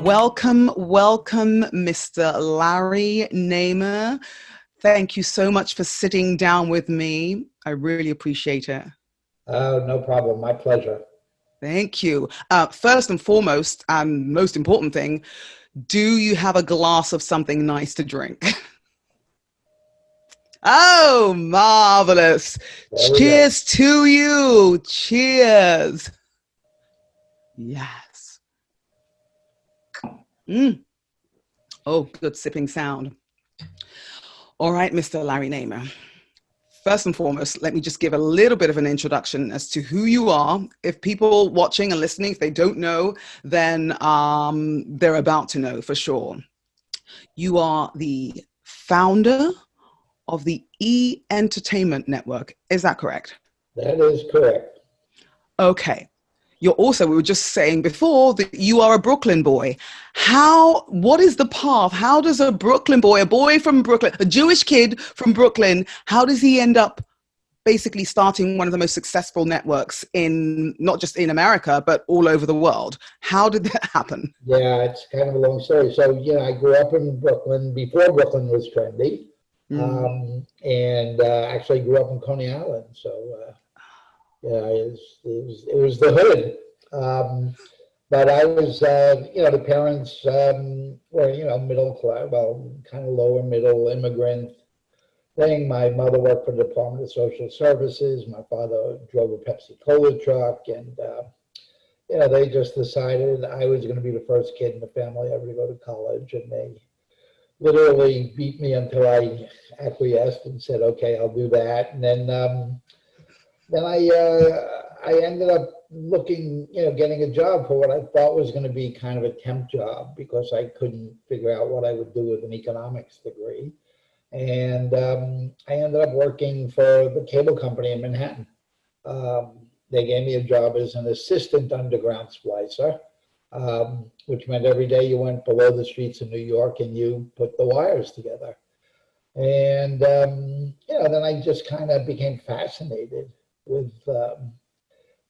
Welcome, welcome, Mr. Larry Namer. Thank you so much for sitting down with me. I really appreciate it. No problem. My pleasure. Thank you. First and foremost, and most important thing, do you have a glass of something nice to drink? Oh, marvelous. There we go. Cheers to you. Cheers. Yes. Mm. Oh, good sipping sound. All right, Mr. Larry Namer. First and foremost, let me just give a little bit of an introduction as to who you are. If people watching and listening, if they don't know, then they're about to know for sure. You are the founder of the E-Entertainment Network. Is that correct? That is correct. Okay. You're also, we were just saying before that you are a Brooklyn boy. What is the path? How does a Brooklyn boy, a boy from Brooklyn, a Jewish kid from Brooklyn, how does he end up basically starting one of the most successful networks in, not just in America, but all over the world? How did that happen? Yeah, it's kind of a long story. So, I grew up in Brooklyn before Brooklyn was trendy, and actually grew up in Coney Island. So, it was the hood. But I was, the parents were, middle class, well, kind of lower middle immigrant thing. My mother worked for the Department of Social Services. My father drove a Pepsi Cola truck, and they just decided I was going to be the first kid in the family ever to go to college, and they literally beat me until I acquiesced and said, "Okay, I'll do that." And then I ended up looking, getting a job for what I thought was going to be kind of a temp job because I couldn't figure out what I would do with an economics degree. And I ended up working for the cable company in Manhattan. They gave me a job as an assistant underground splicer, which meant every day you went below the streets of New York and you put the wires together. And, then I just kind of became fascinated with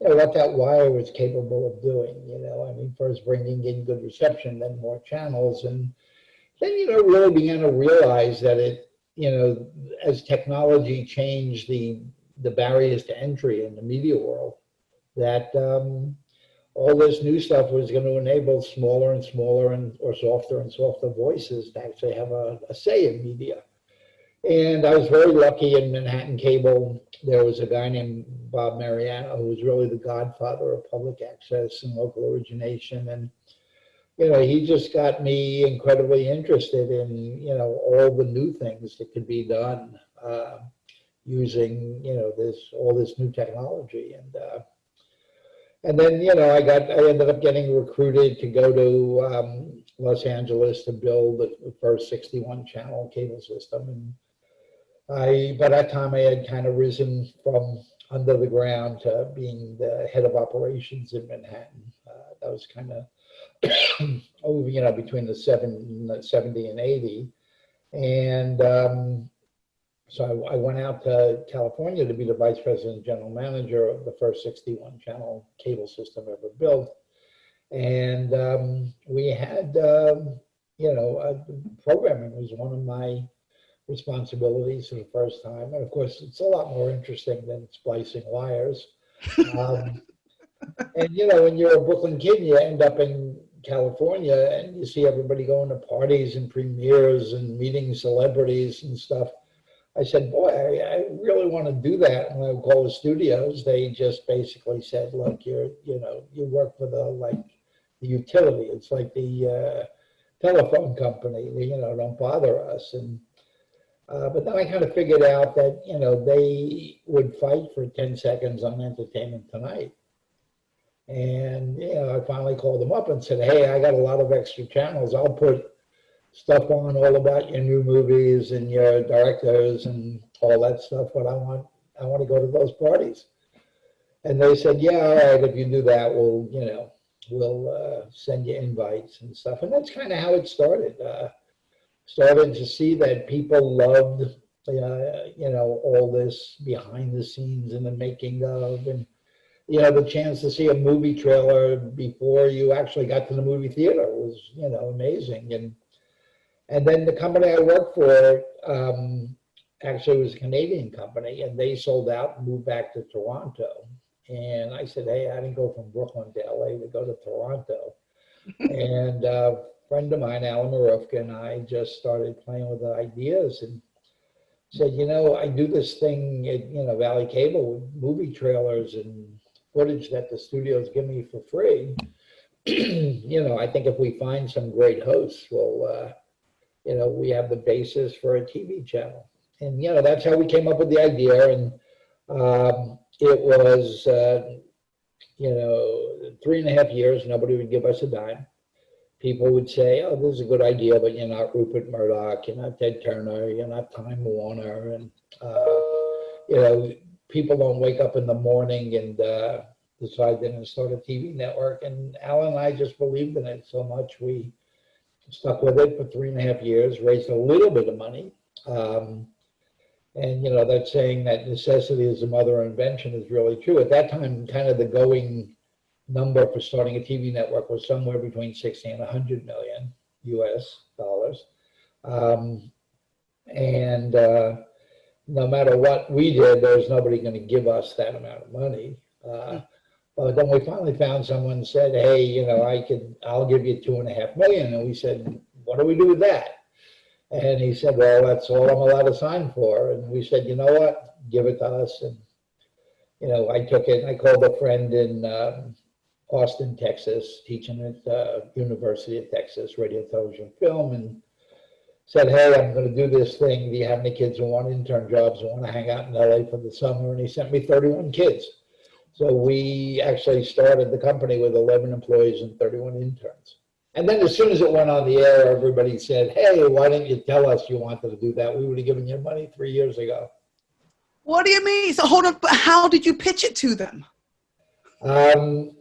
what that wire was capable of doing. First bringing in good reception, then more channels. And then, really began to realize that as technology changed the barriers to entry in the media world, that all this new stuff was going to enable smaller and smaller or softer and softer voices to actually have a say in media. And I was very lucky in Manhattan Cable. There was a guy named Bob Mariano who was really the godfather of public access and local origination. And he just got me incredibly interested in, all the new things that could be done using, all this new technology. And then, I ended up getting recruited to go to Los Angeles to build the first 61 channel cable system. And by that time I had kind of risen from under the ground to being the head of operations in Manhattan. That was kind of between the 70 and 80. And so I went out to California to be the vice president and general manager of the first 61 channel cable system ever built. And we had, programming was one of my responsibilities for the first time. And of course, it's a lot more interesting than splicing wires. And, when you're a Brooklyn kid, you end up in California and you see everybody going to parties and premieres and meeting celebrities and stuff. I said, boy, I really want to do that. And when I call the studios, they just basically said, look, you work for the utility. It's like the telephone company, don't bother us. And but then I kind of figured out that, they would fight for 10 seconds on Entertainment Tonight. And, I finally called them up and said, hey, I got a lot of extra channels. I'll put stuff on all about your new movies and your directors and all that stuff, but I want to go to those parties. And they said, yeah, all right, if you do that, we'll send you invites and stuff. And that's kind of how it started. Started to see that people loved, all this behind the scenes and the making of, and the chance to see a movie trailer before you actually got to the movie theater was, amazing. And then the company I worked for actually was a Canadian company, and they sold out and moved back to Toronto. And I said, hey, I didn't go from Brooklyn to LA to go to Toronto. And a friend of mine, Alan Marufka, and I just started playing with the ideas and said, I do this thing at, Valley Cable with movie trailers and footage that the studios give me for free. I think if we find some great hosts, we'll, we have the basis for a TV channel. And, that's how we came up with the idea. And it was, 3.5 years, nobody would give us a dime. People would say, oh, this is a good idea, but you're not Rupert Murdoch, you're not Ted Turner, you're not Time Warner. And, people don't wake up in the morning and decide they're going to start a TV network. And Alan and I just believed in it so much. We stuck with it for 3.5 years, raised a little bit of money. And, that saying that necessity is the mother of invention is really true. At that time, kind of the going number for starting a TV network was somewhere between 60 and 100 million US dollars. And no matter what we did, there was nobody going to give us that amount of money. But then we finally found someone and said, hey, I'll give you 2.5 million. And we said, what do we do with that? And he said, well, that's all I'm allowed to sign for. And we said, you know what, give it to us. And, I took it and I called a friend in Austin, Texas, teaching at University of Texas, radio, television, film, and said, hey, I'm going to do this thing. Do you have any kids who want intern jobs and want to hang out in LA for the summer? And he sent me 31 kids. So we actually started the company with 11 employees and 31 interns. And then as soon as it went on the air, everybody said, hey, why didn't you tell us you wanted to do that? We would have given you money 3 years ago. What do you mean? So hold on, but how did you pitch it to them? Well,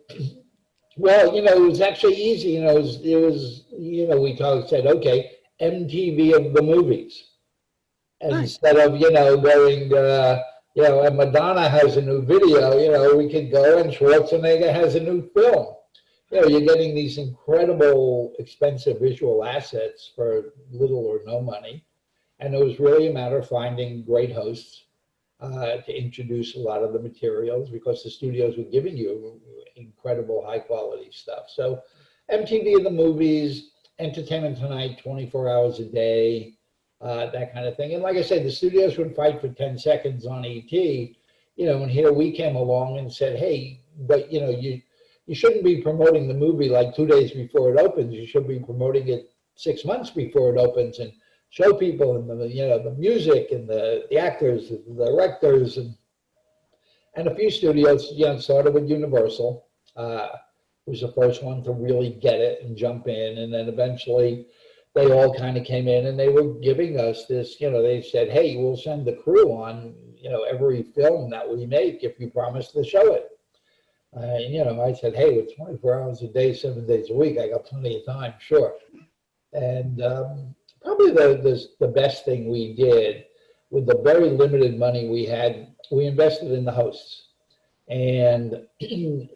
it was actually easy. It was we said, okay, MTV of the movies. Instead of, going, and Madonna has a new video, we could go and Schwarzenegger has a new film. You're getting these incredible, expensive visual assets for little or no money. And it was really a matter of finding great hosts to introduce a lot of the materials because the studios were giving you incredible, high quality stuff. So MTV of the movies, Entertainment Tonight, 24 hours a day, that kind of thing. And like I said, the studios would fight for 10 seconds on ET, and here we came along and said, hey, but, you shouldn't be promoting the movie like 2 days before it opens. You should be promoting it 6 months before it opens and show people and the music and the actors, and the directors, and a few studios. Started with Universal, was the first one to really get it and jump in, and then eventually they all kind of came in and they were giving us this. They said, hey, we'll send the crew on every film that we make if you promise to show it. I said, hey, with 24 hours a day, 7 days a week, I got plenty of time, sure. And probably the best thing we did with the very limited money we had, we invested in the hosts. And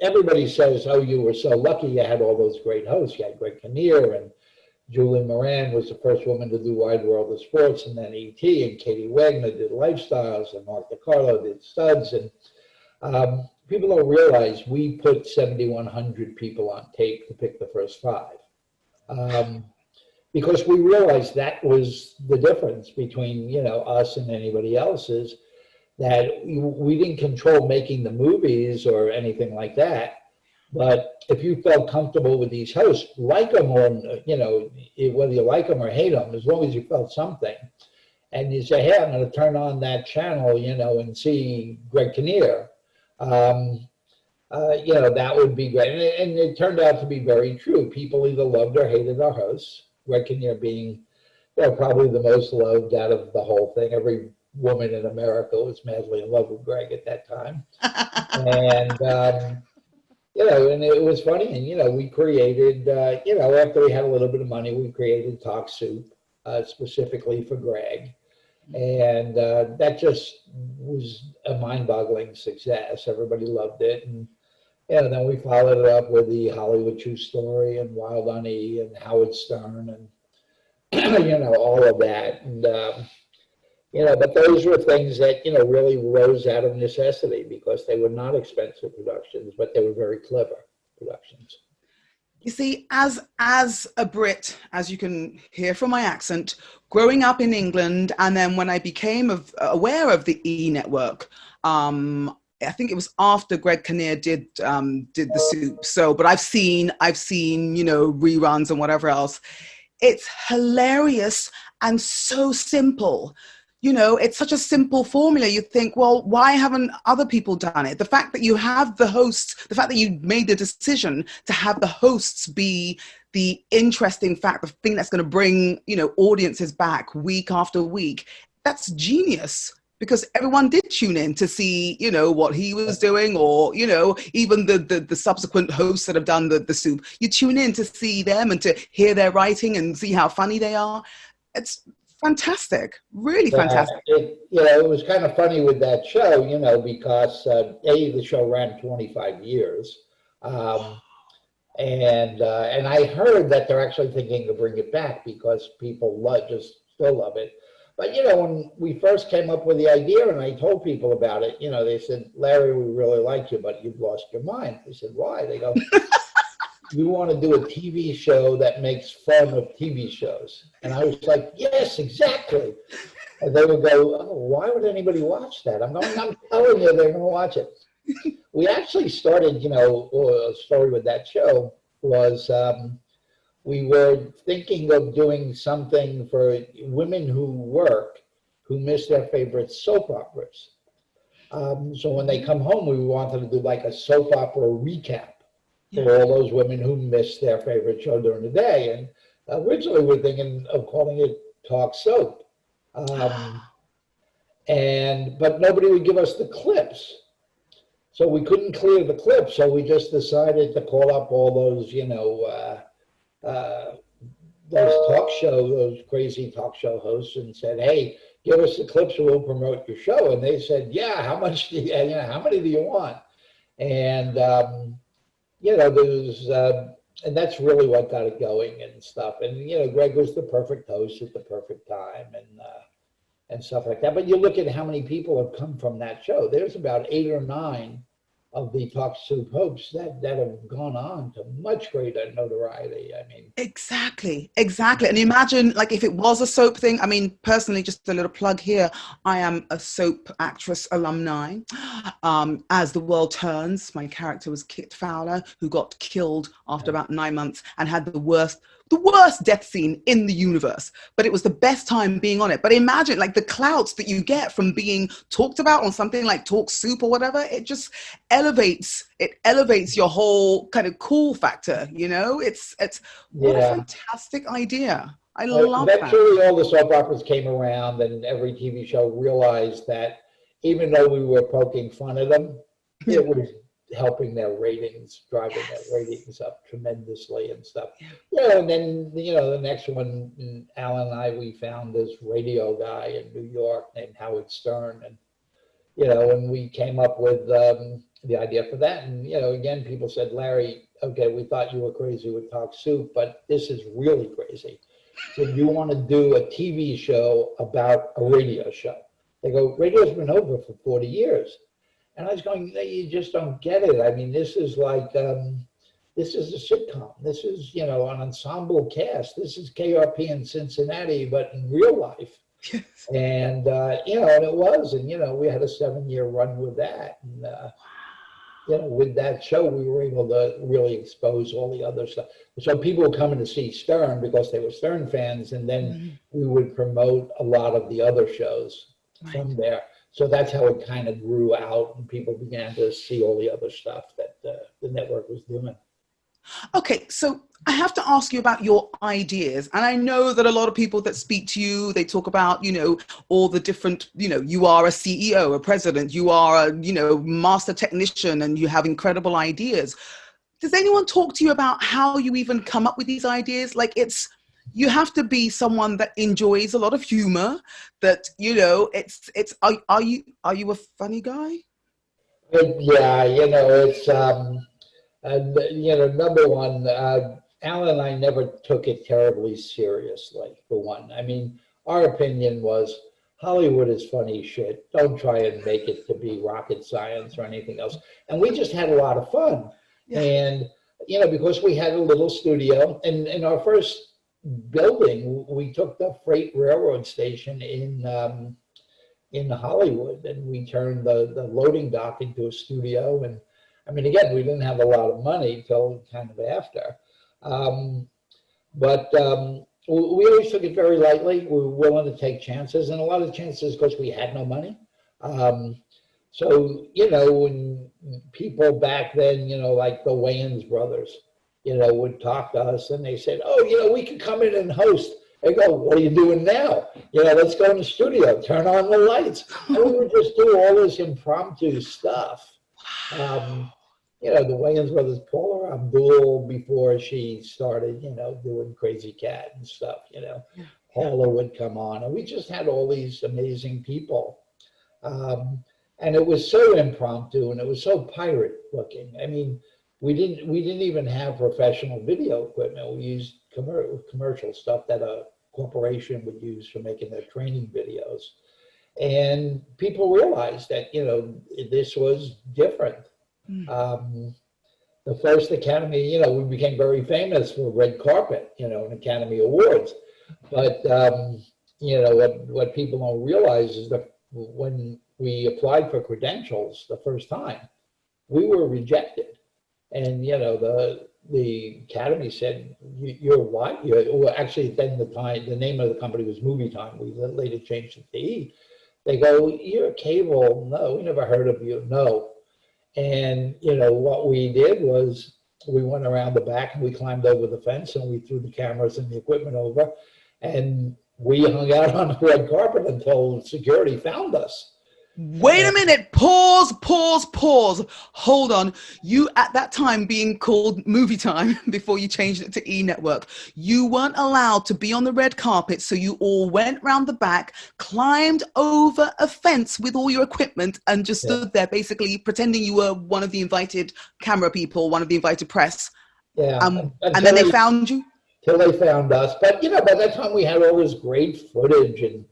everybody says, oh, you were so lucky you had all those great hosts. You had Greg Kinnear, and Julie Moran was the first woman to do Wide World of Sports, and then E.T., and Katie Wagner did Lifestyles, and Mark DiCarlo did Studs. And people don't realize we put 7,100 people on tape to pick the first 5. Because we realized that was the difference between, us and anybody else, is that we didn't control making the movies or anything like that. But if you felt comfortable with these hosts, like them or, whether you like them or hate them, as long as you felt something, and you say, hey, I'm going to turn on that channel, and see Greg Kinnear, that would be great. And it turned out to be very true. People either loved or hated our hosts, Greg Kinnear being probably the most loved out of the whole thing. Every woman in America was madly in love with Greg at that time. And, and it was funny. And, we created, after we had a little bit of money, we created Talk Soup specifically for Greg. And that just was a mind-boggling success. Everybody loved it. And Yeah, and then we followed it up with the Hollywood True Story and Wild on E and Howard Stern and all of that. And but those were things that really rose out of necessity because they were not expensive productions, but they were very clever productions. You see, as a Brit, as you can hear from my accent, growing up in England, and then when I became aware of the E Network, I think it was after Greg Kinnear did the Soup. So, but I've seen reruns and whatever else. It's hilarious and so simple. It's such a simple formula. You think, well, why haven't other people done it? The fact that you have the hosts, the fact that you made the decision to have the hosts be the interesting fact, the thing that's going to bring, audiences back week after week, that's genius. Because everyone did tune in to see, what he was doing, or, even the subsequent hosts that have done the Soup. You tune in to see them and to hear their writing and see how funny they are. It's fantastic, really fantastic. It was kind of funny with that show, because the show ran 25 years. And I heard that they're actually thinking of bringing it back because people still love it. But, when we first came up with the idea and I told people about it, they said, Larry, we really like you, but you've lost your mind. I said, why? They go, we want to do a TV show that makes fun of TV shows. And I was like, yes, exactly. And they would go, oh, why would anybody watch that? I'm telling you, they're going to watch it. We actually started, a story with that show was we were thinking of doing something for women who miss their favorite soap operas. So when they come home, we wanted to do like a soap opera recap for all those women who missed their favorite show during the day. And originally we were thinking of calling it Talk Soap. But nobody would give us the clips. So we couldn't clear the clips. So we just decided to call up all those, those crazy talk show hosts and said, hey, give us the clips and we'll promote your show. And they said, yeah, how many do you want? And, and that's really what got it going and stuff. And, Greg was the perfect host at the perfect time and stuff like that. But you look at how many people have come from that show. There's about 8 or 9 of the Talk Soup hosts that have gone on to much greater notoriety. I mean, exactly. And imagine, like, if it was a soap thing. I mean, personally, just a little plug here, I am a soap actress alumni. As the World Turns, my character was Kit Fowler, who got killed after about 9 months and had the worst death scene in the universe, but it was the best time being on it. But imagine, like, the clout that you get from being talked about on something like Talk Soup or whatever. It just elevates your whole kind of cool factor. It's what a fantastic idea. I love that. Eventually all the soap operas came around and every TV show realized that even though we were poking fun at them, it was helping their ratings, driving their ratings up tremendously and stuff. And then, the next one, Alan and I, we found this radio guy in New York named Howard Stern. And, and we came up with the idea for that. And, again, people said, Larry, okay, we thought you were crazy with Talk Soup, but this is really crazy. So you want to do a TV show about a radio show? They go, radio's been over for 40 years. And I was going, you just don't get it. I mean, this is like, this is a sitcom. This is, an ensemble cast. This is KRP in Cincinnati, but in real life. Yes. And, and it was. And, we had a 7-year run with that. And, with that show, we were able to really expose all the other stuff. So people were coming to see Stern because they were Stern fans. And then we would promote a lot of the other shows from there. So that's how it kind of grew out and people began to see all the other stuff that the network was doing. Okay, so I have to ask you about your ideas. And I know that a lot of people that speak to you, they talk about, all the different, you are a CEO, a president, you are a, master technician, and you have incredible ideas. Does anyone talk to you about how you even come up with these ideas? Like, you have to be someone that enjoys a lot of humor, that, are you a funny guy? Yeah, it's, And, number one, Alan and I never took it terribly seriously, for one. I mean, our opinion was Hollywood is funny shit. Don't try and make it to be rocket science or anything else. And we just had a lot of fun. Yeah. And, because we had a little studio, and in our first building, we took the freight railroad station in Hollywood, and we turned the loading dock into a studio. And I mean, again, we didn't have a lot of money till kind of after. But we always took it very lightly. We were willing to take chances, and a lot of chances because we had no money. So, when people back then, like the Wayans brothers, would talk to us and they said, oh, we could come in and host. They go, what are you doing now? Let's go in the studio, turn on the lights. And we would just do all this impromptu stuff. The Wayans brothers, Paula Abdul, before she started, doing Crazy Cat and stuff, Paula would come on. And we just had all these amazing people. And it was so impromptu and it was so pirate looking. I mean, we didn't even have professional video equipment. We used commercial stuff that a corporation would use for making their training videos. And people realized that, this was different. The first Academy, we became very famous for red carpet, and Academy Awards. But, what people don't realize is that when we applied for credentials the first time, we were rejected. And, the Academy said, you're what? Well, actually, then the name of the company was Movie Time. We later changed it to E. They go, you're cable? No, we never heard of you. No. And, what we did was we went around the back and we climbed over the fence and we threw the cameras and the equipment over. And we hung out on the red carpet until security found us. Wait a minute, pause. Hold on. You at that time being called Movie Time before you changed it to E Network, you weren't allowed to be on the red carpet. So you all went round the back, climbed over a fence with all your equipment and just stood there basically pretending you were one of the invited camera people, one of the invited press. Yeah. And then they found you? Till they found us. But, by that time we had all this great footage and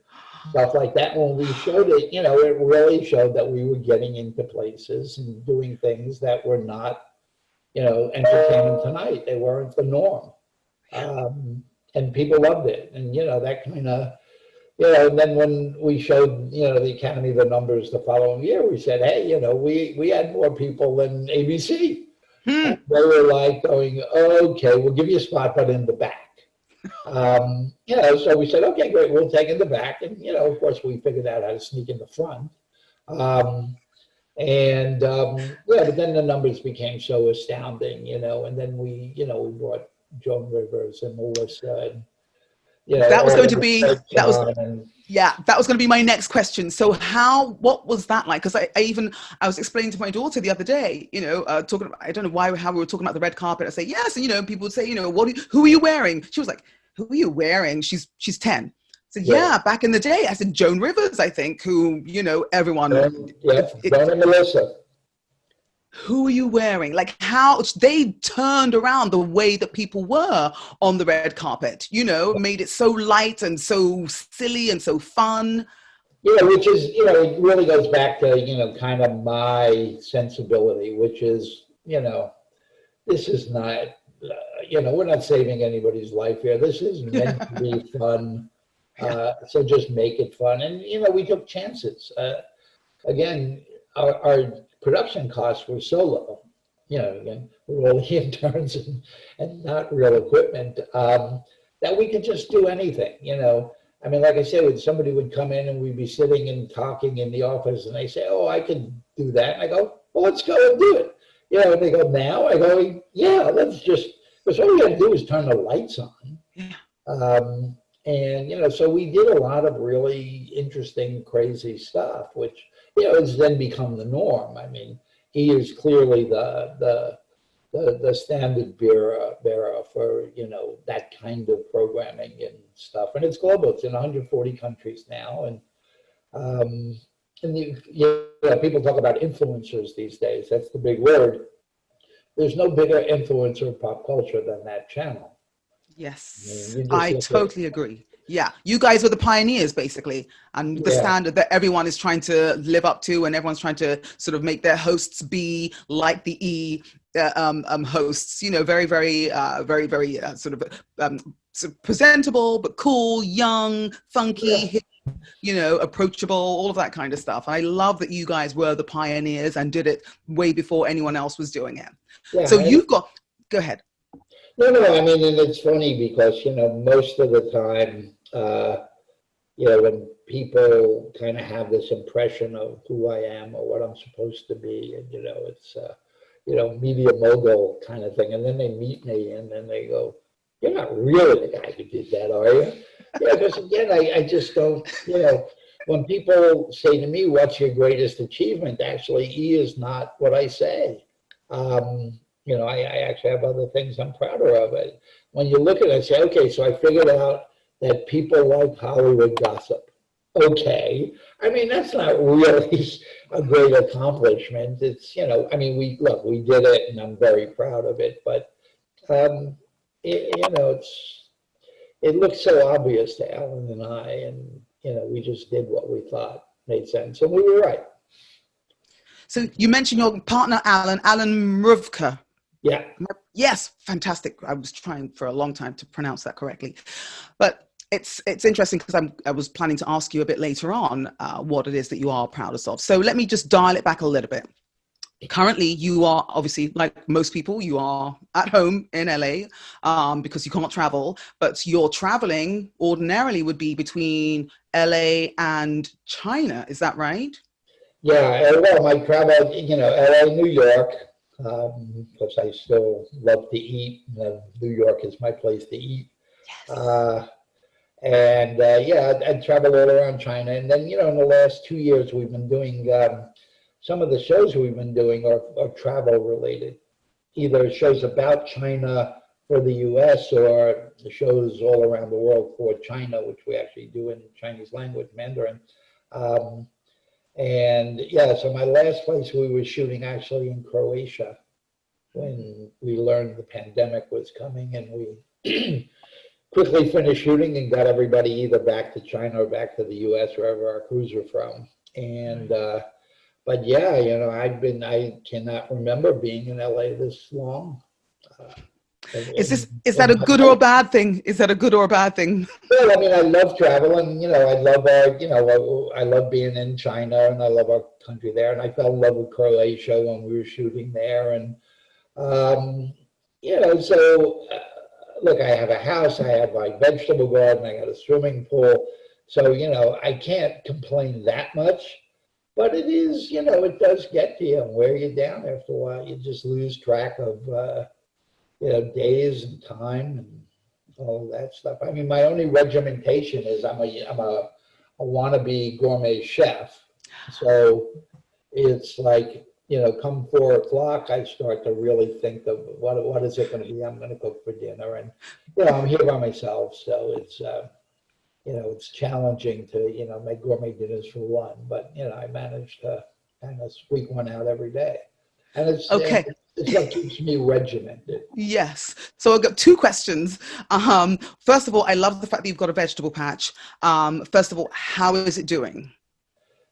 stuff like that. When we showed it, it really showed that we were getting into places and doing things that were not, Entertainment Tonight. They weren't the norm. And people loved it. And, that kind of, and then when we showed, the Academy the numbers the following year, we said, hey, we had more people than ABC. And they were like going, okay, we'll give you a spot, but in the back. So we said, okay, great, we'll take in the back. And, of course, we figured out how to sneak in the front. But then the numbers became so astounding, and then we brought Joan Rivers and Melissa and, that was going to be, that was going to be my next question. So what was that like? Because I was explaining to my daughter the other day, talking about, I don't know how we were talking about the red carpet. I say, yes. And, people would say, who are you wearing? She was like, who are you wearing? She's 10. I said, yeah, back in the day. I said, Joan Rivers, I think, who, everyone. Joan and Melissa. Who are you wearing? Like how they turned around the way that people were on the red carpet, made it so light and so silly and so fun. Which is, it really goes back to, kind of my sensibility, which is, this is not, we're not saving anybody's life here. This is meant to be fun. So just make it fun. And, we took chances. Again, our production costs were so low, again, we're all interns and not real equipment, that we could just do anything, I mean, like I said, somebody would come in and we'd be sitting and talking in the office and they say, oh, I can do that. And I go, well, let's go and do it. And they go, now? I go, yeah, let's just, because all we got to do is turn the lights on. And, so we did a lot of really interesting, crazy stuff, which, has then become the norm. I mean, he is clearly the standard bearer for, that kind of programming and stuff. And it's global. It's in 140 countries now. And people talk about influencers these days. That's the big word. there's no bigger influencer of pop culture than that channel. I mean, Yes, you just I look at, totally agree. Yeah, you guys were the pioneers, basically, and the yeah, standard that everyone is trying to live up to, and everyone's trying to sort of make their hosts be like the hosts. You know, very, very, very sort of presentable, but cool, young, funky, yeah, hip, you know, approachable, all of that kind of stuff. I love that you guys were the pioneers and did it way before anyone else was doing it. yeah. So you've got, go ahead. No, no, I mean, and it's funny because, most of the time, when people kind of have this impression of who I am or what I'm supposed to be, and, it's, media mogul kind of thing. And then they meet me and then they go, "You're not really the guy who did that, are you?" Yeah, because again, I just don't, when people say to me, "What's your greatest achievement?" Actually, E is not what I say. I actually have other things I'm prouder of. It. When you look at it, I say, okay, so I figured out that people like Hollywood gossip. Okay. I mean, that's not really a great accomplishment. It's, we did it and I'm very proud of it. But, it looks so obvious to Alan and I, and, we just did what we thought made sense. And we were right. So you mentioned your partner, Alan Mruvka. Yeah. Yes, fantastic. I was trying for a long time to pronounce that correctly, but it's interesting because I was planning to ask you a bit later on what it is that you are proudest of. So let me just dial it back a little bit. Currently, you are obviously, like most people, you are at home in LA because you can't travel, but your traveling ordinarily would be between LA and China. Is that right? Yeah, well, my travel, LA, New York, because I still love to eat. And New York is my place to eat. Uh, yeah, I travel all around China. And then, in the last 2 years, we've been doing some of the shows we've been doing are travel related, either shows about China for the US or the shows all around the world for China, which we actually do in Chinese language, Mandarin. Um, and yeah, so my last place we were shooting actually in Croatia when we learned the pandemic was coming, and we quickly finished shooting and got everybody either back to China or back to the US, wherever our crews were from. And but yeah, I cannot remember being in LA this long. Uh, Is that in a my good or a life. bad thing? Is that a good or a bad thing? Well, I mean, I love traveling. I love I love being in China, and I love our country there. And I fell in love with Croatia when we were shooting there. And um, so look, I have a house, I have my vegetable garden, I got a swimming pool. So I can't complain that much. But it is, it does get to you and wear you down after a while. You just lose track of days and time and all that stuff. I mean, my only regimentation is I'm a wannabe gourmet chef. So it's like, come 4 o'clock, I start to really think of what is it going to be I'm going to cook for dinner. And, I'm here by myself. So it's challenging to, make gourmet dinners for one, but, I manage to kind of squeak one out every day. And Okay. it's what keeps me regimented. Yes. So I've got two questions. First of all, I love the fact that you've got a vegetable patch. First of all, how is it doing?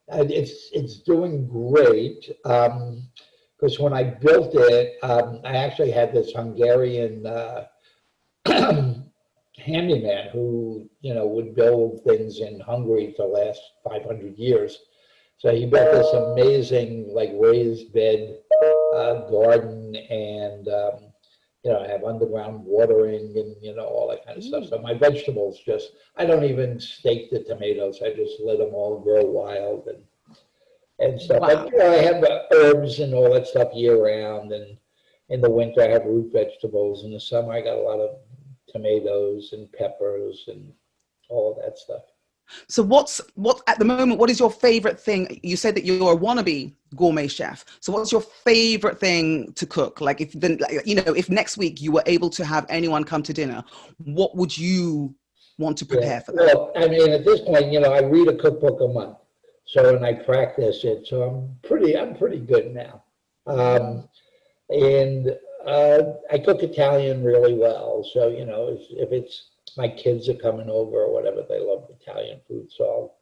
And it's doing great. Because when I built it, I actually had this Hungarian handyman who, would build things in Hungary for the last 500 years. So he built this amazing, like, raised bed garden, and I have underground watering and all that kind of stuff. So my vegetables I don't even stake the tomatoes. I just let them all grow wild and stuff. Wow. But I have herbs and all that stuff year round, and in the winter I have root vegetables. In the summer I got a lot of tomatoes and peppers and all of that stuff. So what at the moment, what is your favorite thing? You said that you're a wannabe gourmet chef. So what's your favorite thing to cook? Like if next week you were able to have anyone come to dinner, what would you want to prepare for them? Well, I mean, at this point, I read a cookbook a month. So, and I practice it. So I'm pretty good now. And I cook Italian really well. So, if it's my kids are coming over or whatever, they love Italian food. So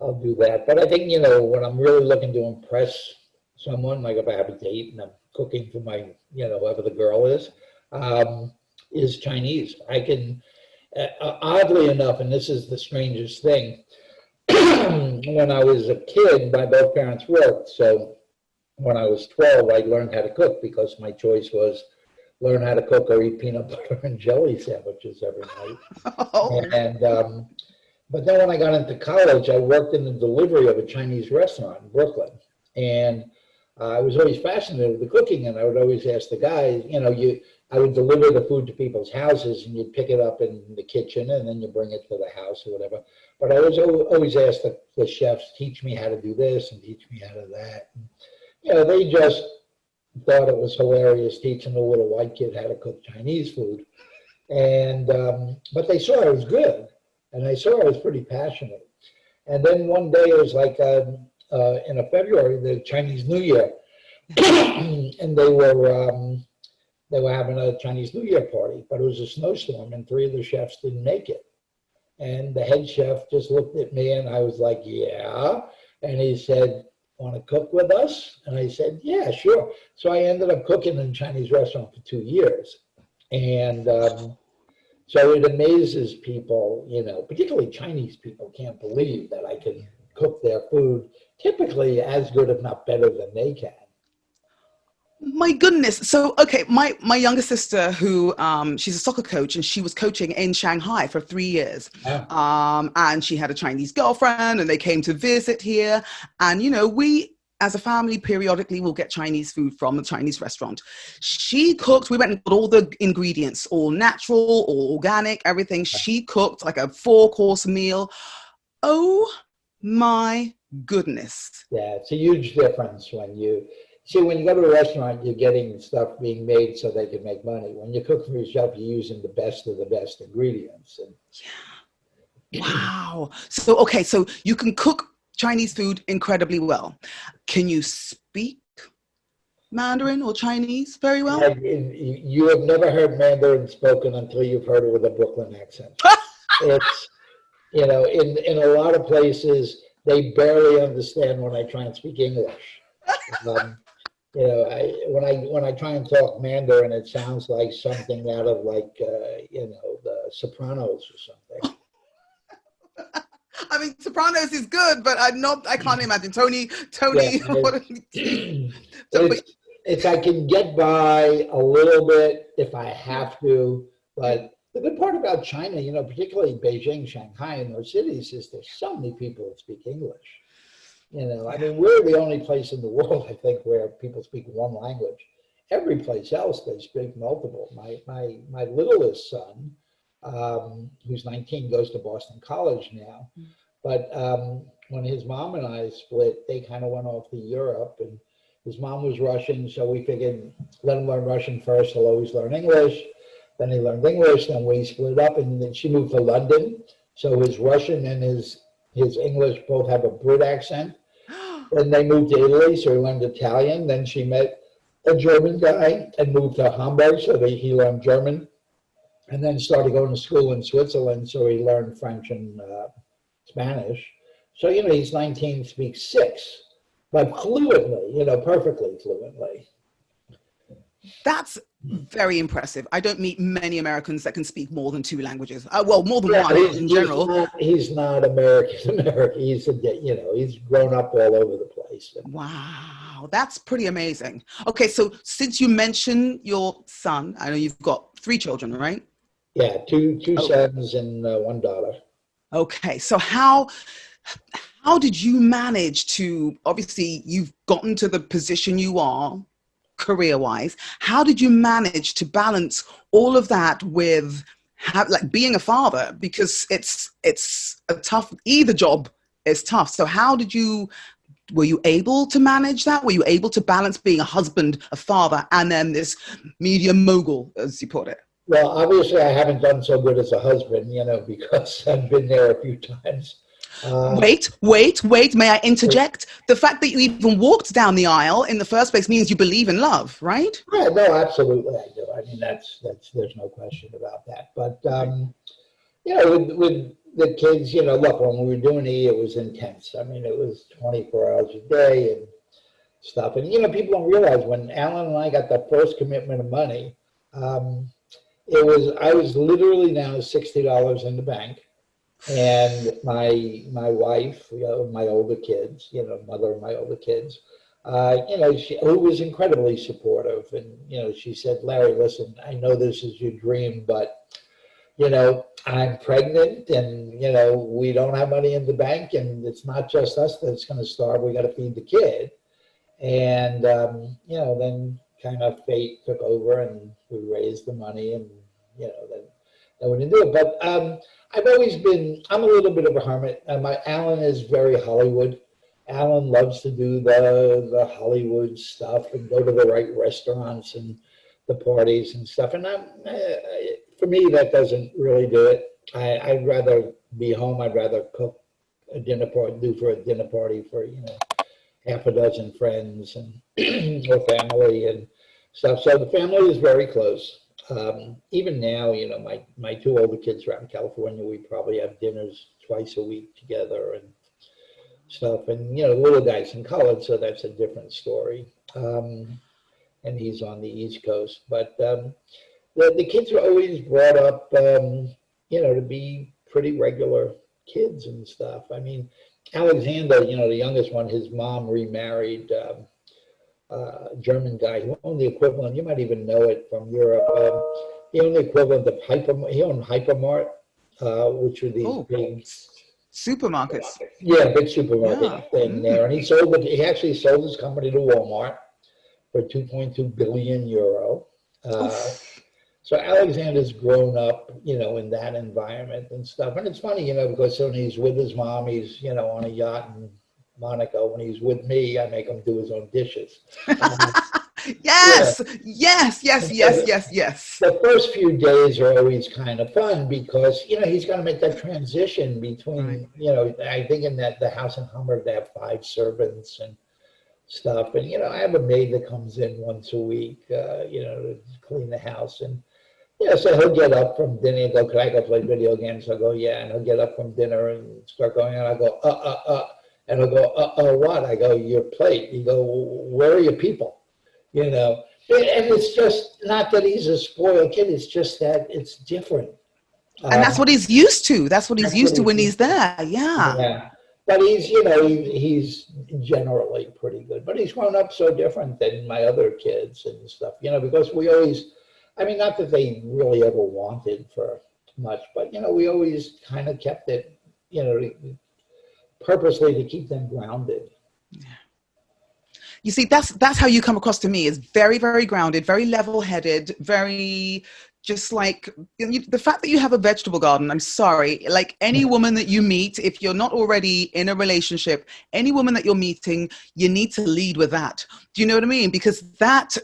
I'll do that. But I think, when I'm really looking to impress someone, like if I have a date and I'm cooking for my, whoever the girl is Chinese. I can, oddly enough, and this is the strangest thing, when I was a kid, my both parents worked. So when I was 12, I learned how to cook because my choice was learn how to cook or eat peanut butter and jelly sandwiches every night. Oh. And but then when I got into college, I worked in the delivery of a Chinese restaurant in Brooklyn. And I was always fascinated with the cooking, and I would always ask the guys, I would deliver the food to people's houses, and you'd pick it up in the kitchen, and then you bring it to the house or whatever. But I was always asked the chefs, teach me how to do this and teach me how to that. And, they just thought it was hilarious teaching a little white kid how to cook Chinese food. And but they saw I was good, and they saw I was pretty passionate. And then one day it was like in February, the Chinese New Year, and they were having a Chinese New Year party, but it was a snowstorm, and 3 of the chefs didn't make it. And the head chef just looked at me, and I was like, yeah. And he said, want to cook with us? And I said, yeah, sure. So I ended up cooking in a Chinese restaurant for 2 years. And so it amazes people, particularly Chinese people can't believe that I can cook their food typically as good, if not better, than they can. My goodness. So, okay, my younger sister, who she's a soccer coach, and she was coaching in Shanghai for 3 years. Yeah. And she had a Chinese girlfriend, and they came to visit here. And, we, as a family, periodically will get Chinese food from the Chinese restaurant. She cooked, we went and got all the ingredients, all natural, all organic, everything. She cooked like a 4-course meal. Oh my goodness. Yeah, it's a huge difference when you go to a restaurant, you're getting stuff being made so they can make money. When you cook for yourself, you're using the best of the best ingredients. And yeah. Wow. So, okay, so you can cook Chinese food incredibly well. Can you speak Mandarin or Chinese very well? You have never heard Mandarin spoken until you've heard it with a Brooklyn accent. It's, in a lot of places, they barely understand when I try and speak English. When I try and talk Mandarin, it sounds like something out of the Sopranos or something. I mean, Sopranos is good, but I can't imagine Tony. Yeah, it's I can get by a little bit if I have to, but the good part about China, particularly Beijing, Shanghai, and those cities, is there's so many people that speak English. I mean, we're the only place in the world, I think, where people speak one language. Every place else, they speak multiple. My littlest son, who's 19, goes to Boston College now. But when his mom and I split, they kind of went off to Europe, and his mom was Russian, so we figured let him learn Russian first. He'll always learn English. Then he learned English. Then we split up, and then she moved to London. So his Russian and his English both have a Brit accent. Then they moved to Italy, so he learned Italian. Then she met a German guy and moved to Hamburg, so he learned German. And then started going to school in Switzerland, so he learned French and Spanish. So, he's 19, speaks 6, but fluently, perfectly fluently. That's very impressive. I don't meet many Americans that can speak more than 2 languages. Well, more than one in general. He's not American. He's he's grown up all over the place. Wow, that's pretty amazing. Okay, so since you mentioned your son, I know you've got 3 children, right? Yeah, two sons and 1 daughter. Okay, so how did you manage to, obviously you've gotten to the position you are career-wise, how did you manage to balance all of that with being a father? Because it's a tough, either job is tough. So were you able to manage that? Were you able to balance being a husband, a father, and then this media mogul, as you put it? Well, obviously I haven't done so good as a husband, because I've been there a few times. Uh, Wait. May I interject? The fact that you even walked down the aisle in the first place means you believe in love, right? yeah, no, absolutely, I do. I mean, that's there's no question about that. But Right. you know, with the kids, you know, look, when we were doing it was intense. I mean, it was 24 hours a day and stuff. And you know, people don't realize when Alan and I got the first commitment of money, um, I was literally down to $60 in the bank, and my wife, you know, my older kids, you know, mother of my older kids, you know, who was incredibly supportive, and you know, she said, Larry, listen, I know this is your dream, but you know, I'm pregnant, and you know, we don't have money in the bank, and it's not just us that's going to starve. We got to feed the kid. And you know, then kind of fate took over, and we raised the money, and you know, then we didn't do it. But I'm a little bit of a hermit. My Alan is very Hollywood. Alan loves to do the Hollywood stuff and go to the right restaurants and the parties and stuff. And for me, that doesn't really do it. I'd rather be home. I'd rather cook a dinner party, do for a dinner party for, you know, half a dozen friends and or family and stuff. So the family is very close. Even now, you know, my two older kids are out in California. We probably have dinners twice a week together and stuff. And you know, the little guy's in college, so that's a different story. And he's on the East Coast. But the kids are always brought up, you know, to be pretty regular kids and stuff. I mean, Alexander, you know, the youngest one, his mom remarried German guy who owned the equivalent. You might even know it from Europe. He owned the equivalent of He owned Hypermart, which were these big supermarkets. Yeah, big supermarket thing there. And he actually sold his company to Walmart for 2.2 billion euro. So Alexander's grown up, you know, in that environment and stuff. And it's funny, you know, because when he's with his mom, he's, you know, on a yacht in Monaco. When he's with me, I make him do his own dishes. Yes. The first few days are always kind of fun because, you know, he's going to make that transition between, you know, I think in the house in Hamburg, they have 5 servants and stuff. And, you know, I have a maid that comes in once a week, you know, to clean the house. And, yeah, so he'll get up from dinner and go, can I go play video games? I'll go, yeah. And he'll get up from dinner and start going, and I'll go, And he'll go, what? I go, your plate. You go, where are your people? You know, and it's just not that he's a spoiled kid. It's just that it's different. And that's what he's used to. That's what he's used to when he's there. Yeah. But he's, you know, he's generally pretty good. But he's grown up so different than my other kids and stuff, you know, because we always, I mean, not that they really ever wanted for much, but, you know, we always kind of kept it, you know, purposely to keep them grounded. Yeah. You see, that's how you come across to me, is very, very grounded, very level-headed, very just like the fact that you have a vegetable garden. I'm sorry, like any woman that you meet, if you're not already in a relationship, any woman that you're meeting, you need to lead with that. Do you know what I mean? Because that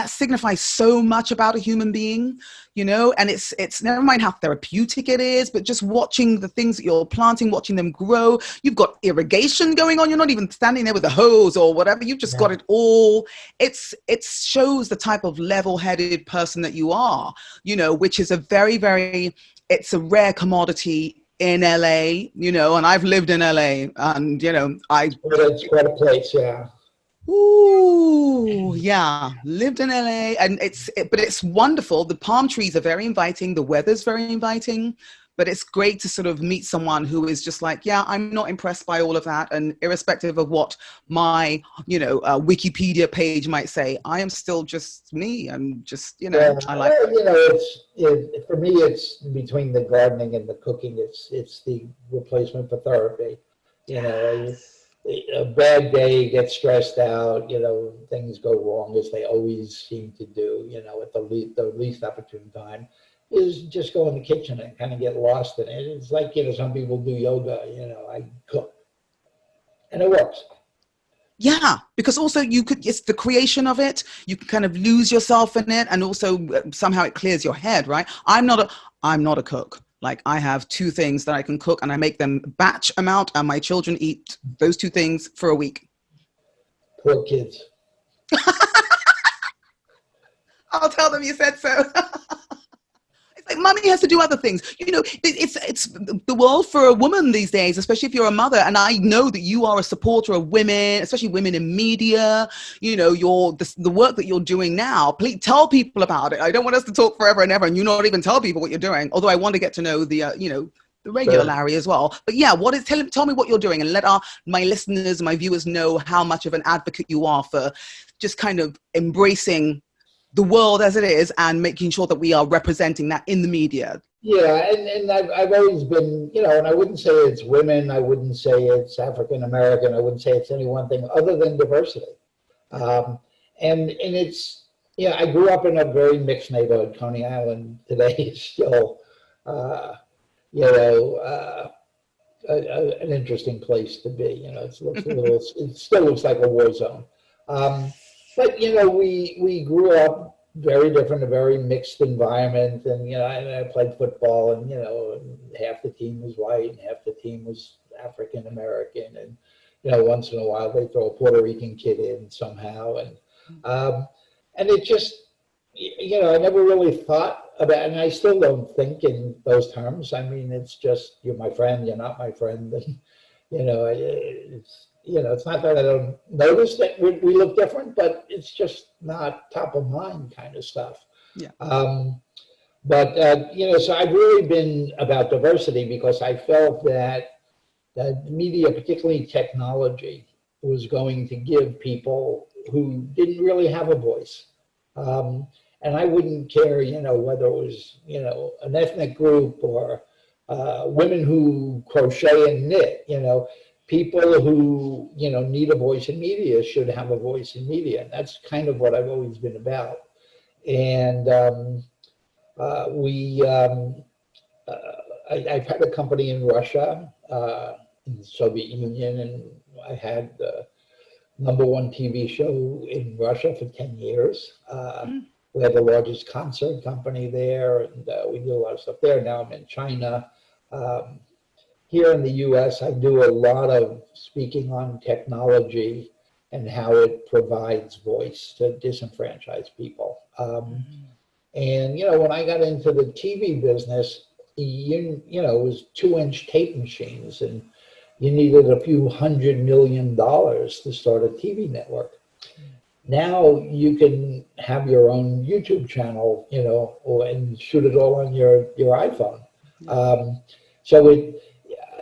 signifies so much about a human being, you know, and it's never mind how therapeutic it is, but just watching the things that you're planting, watching them grow. You've got irrigation going on. You're not even standing there with a hose or whatever. You've just got it all. It shows the type of level-headed person that you are, you know, which is a very, very, it's a rare commodity in LA, you know, and I've lived in LA and, you know, It's quite a place, yeah. Ooh, yeah, lived in LA, and but it's wonderful. The palm trees are very inviting. The weather's very inviting, but it's great to sort of meet someone who is just like, yeah, I'm not impressed by all of that. And irrespective of what my, you know, Wikipedia page might say, I am still just me. I'm just, you know, Yeah, I like. well, you know, for me, it's between the gardening and the cooking. It's the replacement for therapy. You know, a bad day, get stressed out, you know, things go wrong as they always seem to do, you know, at the least opportune time, is just go in the kitchen and kind of get lost in it. It's like, you know, some people do yoga, you know, I cook. And it works. Yeah, because also it's the creation of it. You can kind of lose yourself in it, and also somehow it clears your head, right? I'm not a cook. Like I have two things that I can cook and I make them batch amount and my children eat those two things for a week. Poor kids. I'll tell them you said so. It's like mommy has to do other things. You know, it's the world for a woman these days, especially if you're a mother. And I know that you are a supporter of women, especially women in media. You know, the work that you're doing now. Please tell people about it. I don't want us to talk forever and ever, and you not even tell people what you're doing. Although I want to get to know the the regular Sure. Larry as well. But yeah, tell me what you're doing, and let my listeners, my viewers know how much of an advocate you are for just kind of embracing the world as it is and making sure that we are representing that in the media. Yeah, and I've always been, and I wouldn't say it's women, I wouldn't say it's African American, I wouldn't say it's any one thing other than diversity. Um, and it's, I grew up in a very mixed neighborhood. Coney Island today is still, you know, an interesting place to be. It looks a little, it still looks like a war zone. But we grew up very different, a very mixed environment, and I played football, and half the team was white, and half the team was African American, and once in a while they throw a Puerto Rican kid in somehow, and it just I never really thought about, and I still don't think in those terms. I mean, it's just you're my friend, you're not my friend, and it's not that I don't notice that we look different, but it's just not top of mind kind of stuff. Yeah. But so I've really been about diversity because I felt that media, particularly technology, was going to give people who didn't really have a voice. And I wouldn't care, whether it was, an ethnic group or women who crochet and knit, people who, need a voice in media should have a voice in media. And that's kind of what I've always been about. And I've had a company in Russia, in the Soviet Union, and I had the #1 TV show in Russia for 10 years. We had the largest concert company there, and we do a lot of stuff there. Now I'm in China. Here in the US, I do a lot of speaking on technology and how it provides voice to disenfranchised people. And, when I got into the TV business, it was 2-inch tape machines, and you needed a few $100 million to start a TV network. Now you can have your own YouTube channel, and shoot it all on your iPhone. So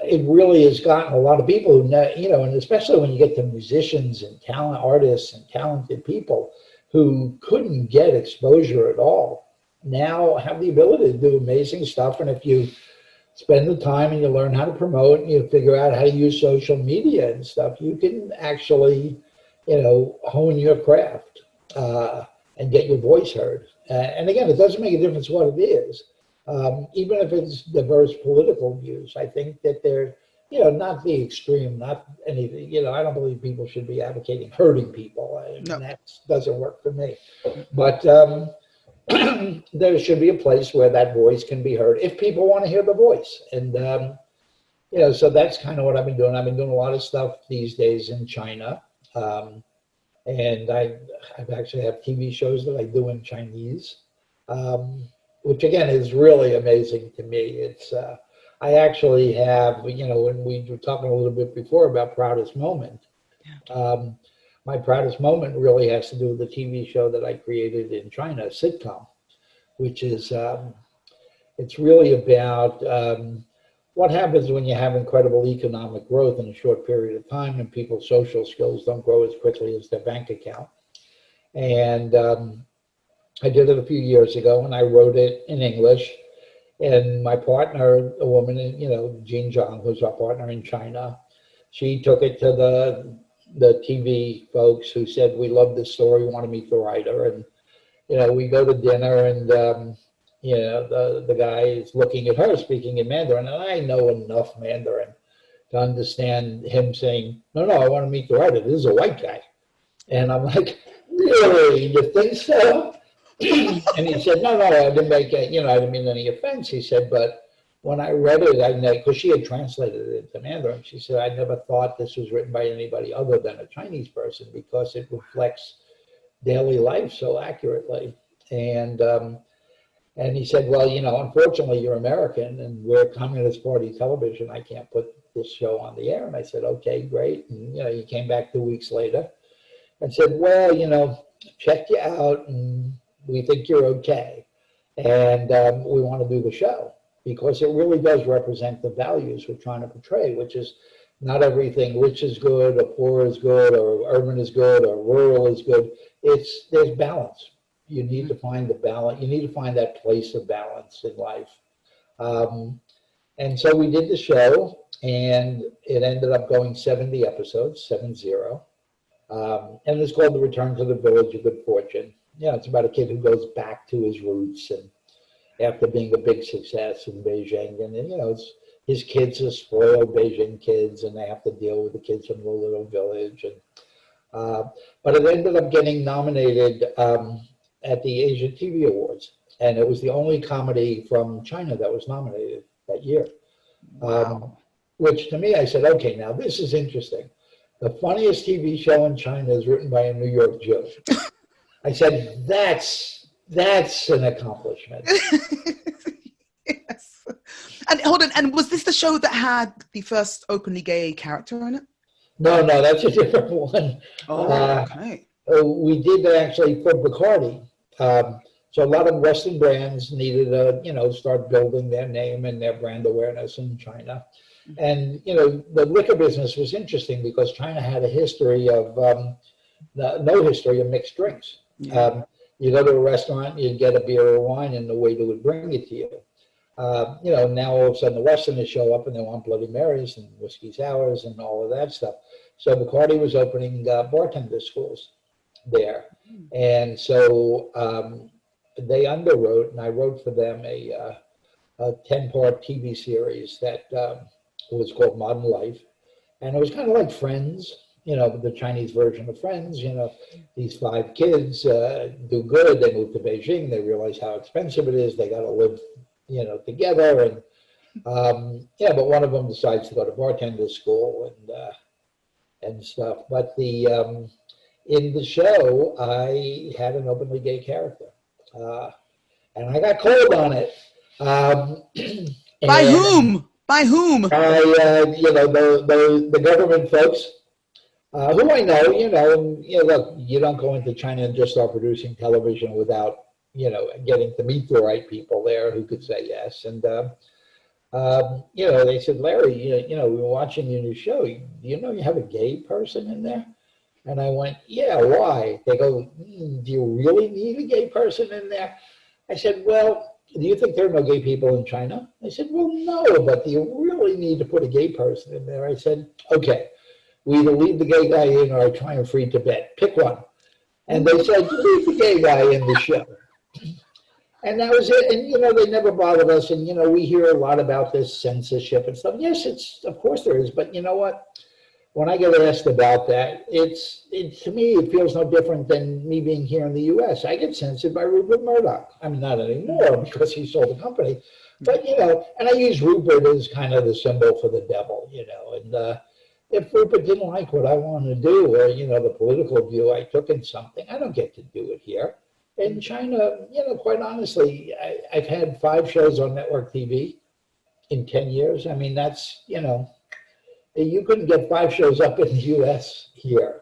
it really has gotten a lot of people who, and especially when you get to musicians and artists and talented people who couldn't get exposure at all, now have the ability to do amazing stuff. And if you spend the time and you learn how to promote and you figure out how to use social media and stuff, you can actually, hone your craft and get your voice heard. And again, it doesn't make a difference what it is. Even if it's diverse political views, I think that they're, not the extreme, not anything, I don't believe people should be advocating hurting people. No. That doesn't work for me. But there should be a place where that voice can be heard if people want to hear the voice. And, so that's kind of what I've been doing. I've been doing a lot of stuff these days in China. And I've actually have TV shows that I do in Chinese. Which again is really amazing to me. It's I actually have, when we were talking a little bit before about proudest moment, my proudest moment really has to do with the TV show that I created in China, a sitcom, which is it's really about what happens when you have incredible economic growth in a short period of time and people's social skills don't grow as quickly as their bank account. And I did it a few years ago, and I wrote it in English. And my partner, a woman, Jean Zhang, who's our partner in China, she took it to the TV folks who said, "We love this story, we want to meet the writer." And, we go to dinner, and, the guy is looking at her speaking in Mandarin, and I know enough Mandarin to understand him saying, no, I want to meet the writer. This is a white guy. And I'm like, really? You think so? And he said, no, I didn't make it, I didn't mean any offense. He said, but, when I read it, I know, because she had translated it into Mandarin, she said, I never thought this was written by anybody other than a Chinese person because it reflects daily life so accurately. And he said, well, unfortunately, you're American and we're Communist Party television. I can't put this show on the air. And I said, okay, great. And, he came back 2 weeks later and said, well, check you out and we think you're okay. And we want to do the show because it really does represent the values we're trying to portray, which is not everything rich is good or poor is good or urban is good or rural is good. There's balance. You need to find the balance. You need to find that place of balance in life. And so we did the show, and it ended up going 70 episodes, 70. And it's called The Return to the Village of Good Fortune. It's about a kid who goes back to his roots and after being a big success in Beijing. And it's, his kids are spoiled Beijing kids, and they have to deal with the kids from the little village. And but it ended up getting nominated at the Asian TV Awards. And it was the only comedy from China that was nominated that year. Wow. Which to me, I said, okay, now this is interesting. The funniest TV show in China is written by a New York Jew. I said, that's an accomplishment. Yes. And hold on, and was this the show that had the first openly gay character in it? No, that's a different one. Oh, okay. We did actually for Bacardi. So a lot of Western brands needed to, start building their name and their brand awareness in China. And, the liquor business was interesting because China had a history of, no history of mixed drinks. Yeah. You go to a restaurant, you'd get a beer or wine and the waiter would bring it to you. Now all of a sudden the Westerners show up and they want Bloody Marys and whiskey sours and all of that stuff. So Bacardi was opening bartender schools there. And so they underwrote, and I wrote for them a 10-part TV series that was called Modern Life. And it was kind of like Friends, the Chinese version of Friends. These 5 kids do good. They move to Beijing. They realize how expensive it is. They got to live, together. And but one of them decides to go to bartender school and stuff. But in the show, I had an openly gay character. And I got called on it. By whom? By whom? By, the government folks, who I know, look, you don't go into China and just start producing television without, getting to meet the right people there who could say yes. And, they said, Larry, we were watching your new show. Do you know you have a gay person in there? And I went, yeah, why? They go, do you really need a gay person in there? I said, well, do you think there are no gay people in China? I said, well, no, but do you really need to put a gay person in there? I said, okay, we either leave the gay guy in or I try and free Tibet. Pick one. And they said, leave the gay guy in the show. And that was it. And, they never bothered us. And, we hear a lot about this censorship and stuff. Yes, of course there is. But you know what? When I get asked about that, to me, it feels no different than me being here in the U.S. I get censored by Rupert Murdoch. I mean, not anymore because he sold the company. But, and I use Rupert as kind of the symbol for the devil, And if Rupert didn't like what I wanted to do or, the political view I took in something, I don't get to do it here. In China, quite honestly, I've had 5 shows on network TV in 10 years. I mean, that's, you couldn't get 5 shows up in the U.S. here.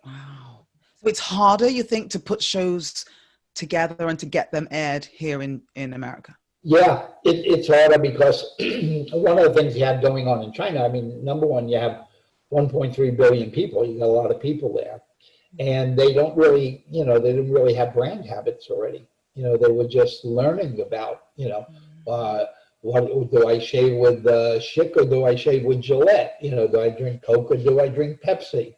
Wow. So it's harder, you think, to put shows together and to get them aired here in America? Yeah, it's harder because one of the things you have going on in China, I mean, number one, you have 1.3 billion people. You got a lot of people there. And they don't really, they didn't really have brand habits already. They were just learning about, what do I shave with Schick or do I shave with Gillette? Do I drink Coke or do I drink Pepsi?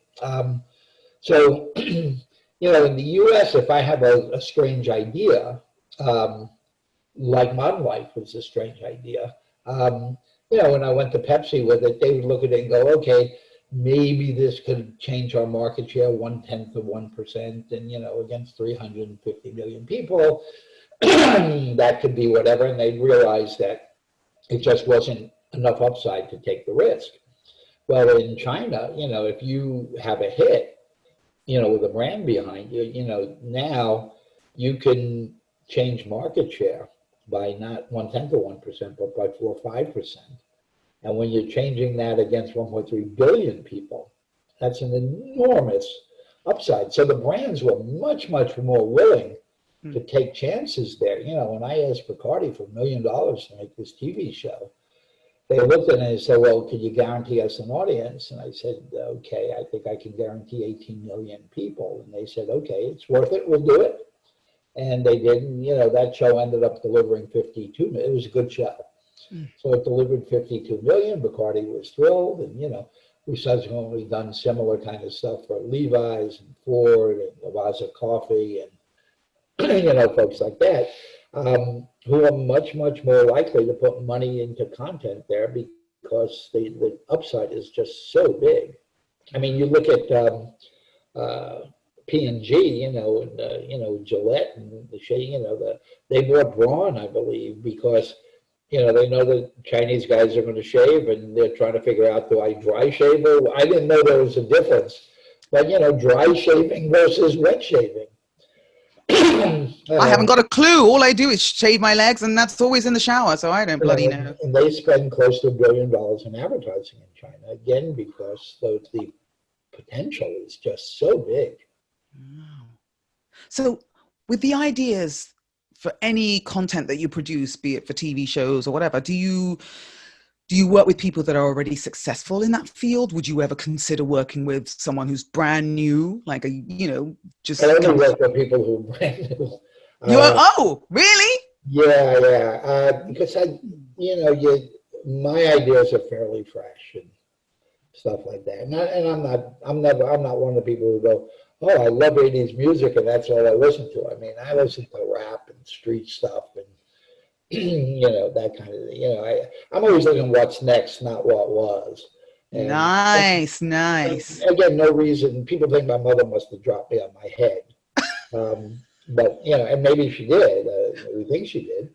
So, in the U.S., if I have a strange idea, like Modern Life was a strange idea, when I went to Pepsi with it, they would look at it and go, okay, maybe this could change our market share 0.1%, and, against 350 million people, that could be whatever. And they'd realize that It just wasn't enough upside to take the risk. Well, in China, if you have a hit, with a brand behind you, now you can change market share by not 0.1%, but by 4 or 5%. And when you're changing that against 1.3 billion people, that's an enormous upside. So the brands were much, much more willing to take chances there. When I asked Bacardi for $1 million to make this TV show, they looked at it and said, well, could you guarantee us an audience? And I said, okay, I think I can guarantee 18 million people. And they said, okay, it's worth it. We'll do it. And they did. And, that show ended up delivering 52 million. It was a good show. So it delivered 52 million. Bacardi was thrilled. And, we've subsequently done similar kind of stuff for Levi's and Ford and Lavazza Coffee and, folks like that. Who are much, much more likely to put money into content there because the upside is just so big. I mean, you look at P&G, and Gillette and the shade, they bought Braun, I believe, because, they know the Chinese guys are going to shave and they're trying to figure out, do I dry shave? Or I didn't know there was a difference, but, dry shaving versus wet shaving. I haven't got a clue. All I do is shave my legs, and that's always in the shower, so I don't bloody know. And they spend close to $1 billion in advertising in China, again, because the potential is just so big. Wow. So with the ideas for any content that you produce, be it for TV shows or whatever, do you work with people that are already successful in that field? Would you ever consider working with someone who's brand new, like just? I only work with people who are brand new. Oh, really? Yeah. Because my ideas are fairly fresh and stuff like that. And I'm not one of the people who go, oh, I love 80s music and that's all I listen to. I mean, I listen to rap and street stuff and that kind of thing. I'm always looking what's next, not what was. And nice. Again, no reason. People think my mother must have dropped me on my head. But, and maybe she did. We think she did.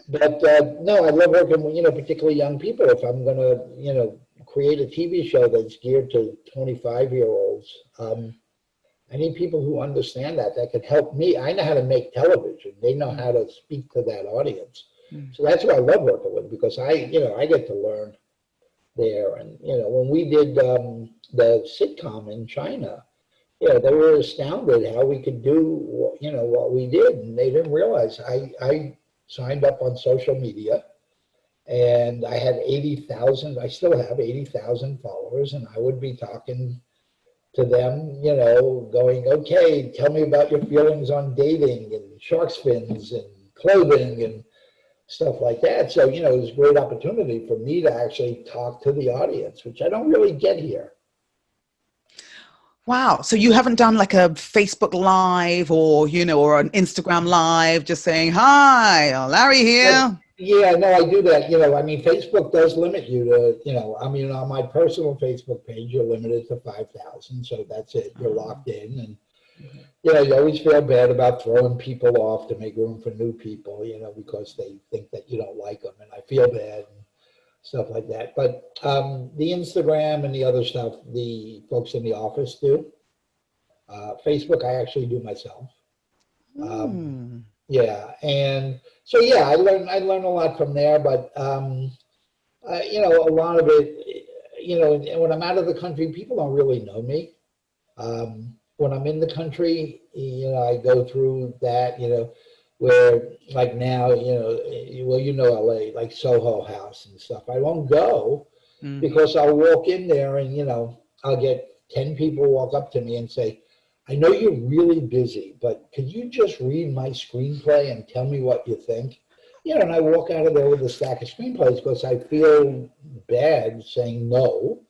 But no, I love working with, particularly young people. If I'm going to, create a TV show that's geared to 25-year-olds, I need people who understand that can help me. I know how to make television. They know how to speak to that audience. So that's what I love working with, because I get to learn there. And, when we did the sitcom in China, they were astounded how we could do, what we did. And they didn't realize I signed up on social media and I had 80,000, I still have 80,000 followers, and I would be talking to them, going, okay, tell me about your feelings on dating and shark fins and clothing and stuff like that. So, it was a great opportunity for me to actually talk to the audience, which I don't really get here. Wow. So you haven't done like a Facebook Live or an Instagram Live just saying, hi, Larry here. Yeah, no, I do that. Facebook does limit you to, on my personal Facebook page, you're limited to 5,000. So that's it. You're locked in. And, you always feel bad about throwing people off to make room for new people, because they think that you don't like them. And I feel bad and stuff like that. But the Instagram and the other stuff, the folks in the office do. Facebook, I actually do myself. Yeah, and so I learn a lot from there, but a lot of it, and when I'm out of the country, people don't really know me. When I'm in the country, I go through that, where like now, LA, like Soho House and stuff. I won't go because I'll walk in there and, I'll get 10 people walk up to me and say, I know you're really busy, but could you just read my screenplay and tell me what you think? And I walk out of there with a stack of screenplays because I feel bad saying no.